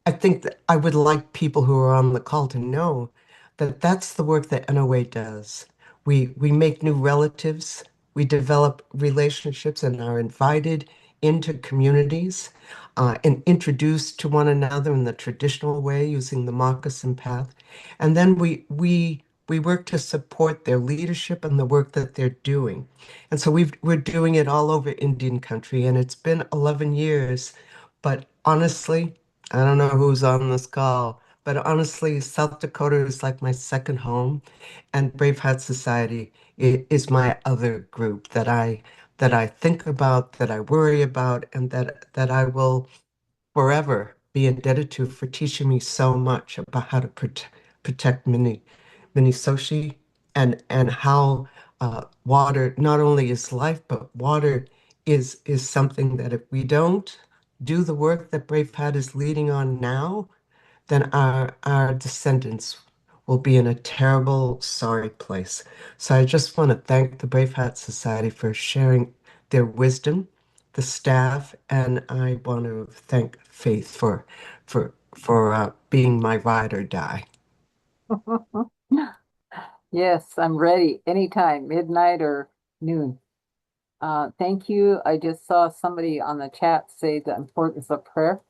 Speaker 6: I think that I would like people who are on the call to know that that's the work that NOA does. We make new relatives, we develop relationships and are invited into communities and introduced to one another in the traditional way using the moccasin path. And then we work to support their leadership and the work that they're doing. And so we're doing it all over Indian country, and it's been 11 years. But honestly, I don't know who's on this call, but honestly, South Dakota is like my second home, and Braveheart Society is my other group that I think about, that I worry about, and that I will forever be indebted to for teaching me so much about how to protect Minnesota and how water not only is life, but water is something that if we don't do the work that Braveheart is leading on now, then our descendants will be in a terrible, sorry place. So I just want to thank the Braveheart Society for sharing their wisdom, the staff, and I want to thank Faith for being my ride or die.
Speaker 2: Yes, I'm ready anytime, midnight or noon. Thank you. I just saw somebody on the chat say the importance of prayer.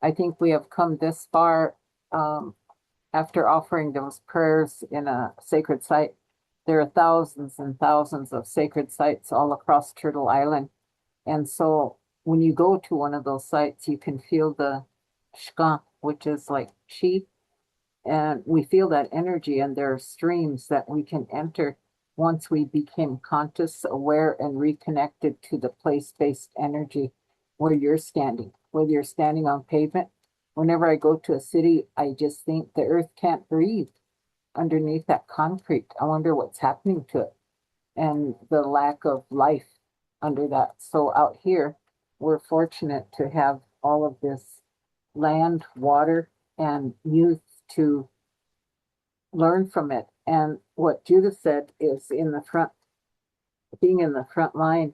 Speaker 2: I think we have come this far after offering those prayers in a sacred site. There are thousands and thousands of sacred sites all across Turtle Island. And so when you go to one of those sites, you can feel the shka, which is like chi, and we feel that energy, and there are streams that we can enter once we became conscious, aware, and reconnected to the place-based energy where you're standing, whether you're standing on pavement. Whenever I go to a city, I just think the earth can't breathe underneath that concrete. I wonder what's happening to it and the lack of life under that. So out here, we're fortunate to have all of this land, water, and youth to learn from it And what Judith said is being in the front line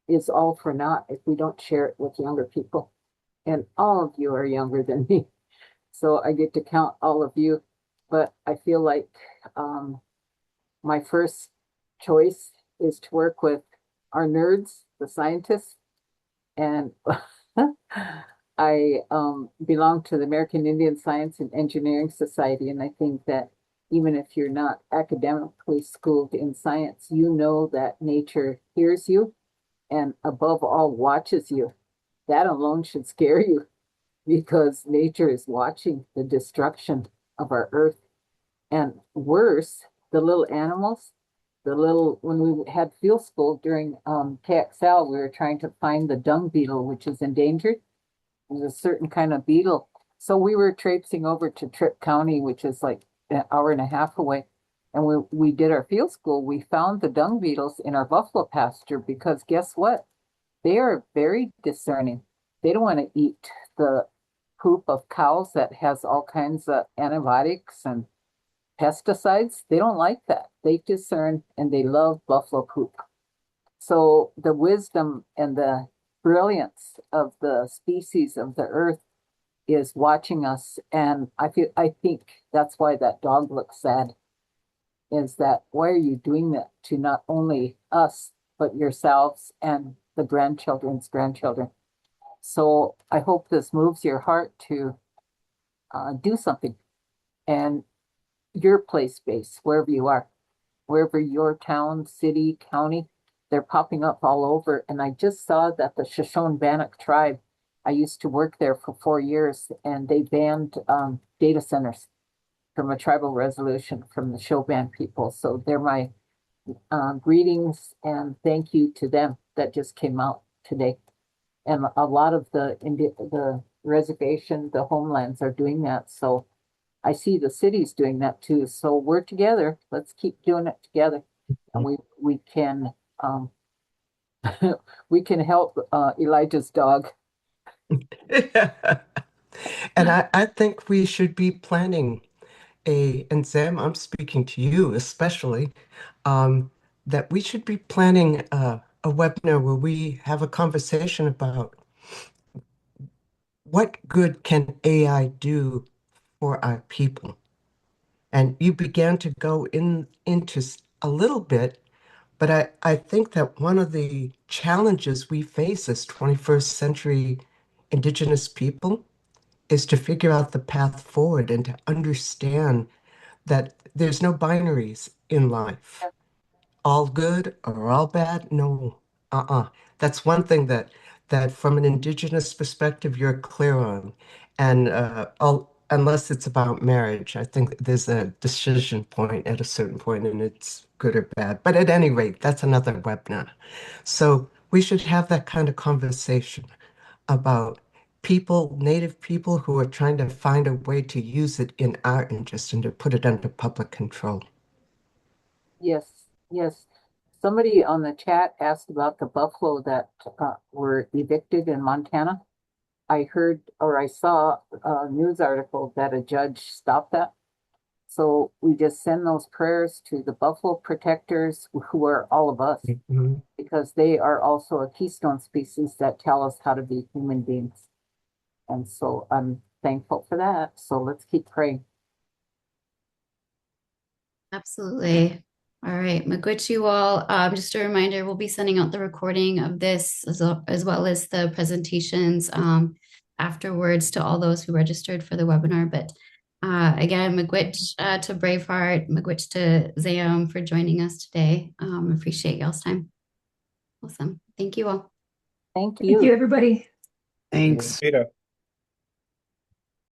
Speaker 2: is all for naught if we don't share it with younger people. And all of you are younger than me. So I get to count all of you. But I feel like my first choice is to work with our nerds, the scientists. And I belong to the American Indian Science and Engineering Society. And I think that even if you're not academically schooled in science, you know that nature hears you and above all watches you. That alone should scare you because nature is watching the destruction of our earth. And worse, the little animals, when we had field school during KXL, we were trying to find the dung beetle, which is endangered. There's a certain kind of beetle. So we were traipsing over to Tripp County, which is like an hour and a half away. And we did our field school. We found the dung beetles in our buffalo pasture because guess what? They are very discerning. They don't want to eat the poop of cows that has all kinds of antibiotics and pesticides. They don't like that. They discern and they love buffalo poop. So the wisdom and the brilliance of the species of the earth is watching us. And I think that's why that dog looks sad, is that why are you doing that to not only us, but yourselves and the grandchildren's grandchildren? So I hope this moves your heart to do something. And your place space, wherever you are, wherever your town, city, county, they're popping up all over. And I just saw that the Shoshone-Bannock tribe, I used to work there for 4 years, and they banned data centers from a tribal resolution from the Shoban people. So they're my greetings and thank you to them that just came out today. And a lot of the reservation, the homelands are doing that. So I see the cities doing that too. So we're together. Let's keep doing it together. And we can we can help Elijah's dog.
Speaker 6: And I think we should be planning and Sam, I'm speaking to you especially, that we should be planning a webinar where we have a conversation about what good can AI do for our people. And you began to go into a little bit, but I think that one of the challenges we face as 21st century Indigenous people is to figure out the path forward and to understand that there's no binaries in life. All good or all bad? No. That's one thing that from an Indigenous perspective you're clear on. And unless it's about marriage, I think there's a decision point at a certain point and it's good or bad. But at any rate, that's another webinar. So we should have that kind of conversation about people, Native people who are trying to find a way to use it in our interest and to put it under public control.
Speaker 2: Yes, yes. Somebody on the chat asked about the buffalo that were evicted in Montana. I heard or I saw a news article that a judge stopped that. So we just send those prayers to the buffalo protectors, who are all of us, because they are also a keystone species that tell us how to be human beings. And so I'm thankful for that. So let's keep praying.
Speaker 1: Absolutely. All right, Miigwech you all. Just a reminder, we'll be sending out the recording of this as well as the presentations afterwards to all those who registered for the webinar. But again, Miigwech to Braveheart, Miigwech to Zam for joining us today. Appreciate y'all's time. Awesome. Thank you all.
Speaker 2: Thank
Speaker 4: Thank you,
Speaker 2: you.
Speaker 4: everybody.
Speaker 3: Thanks.
Speaker 5: Ada.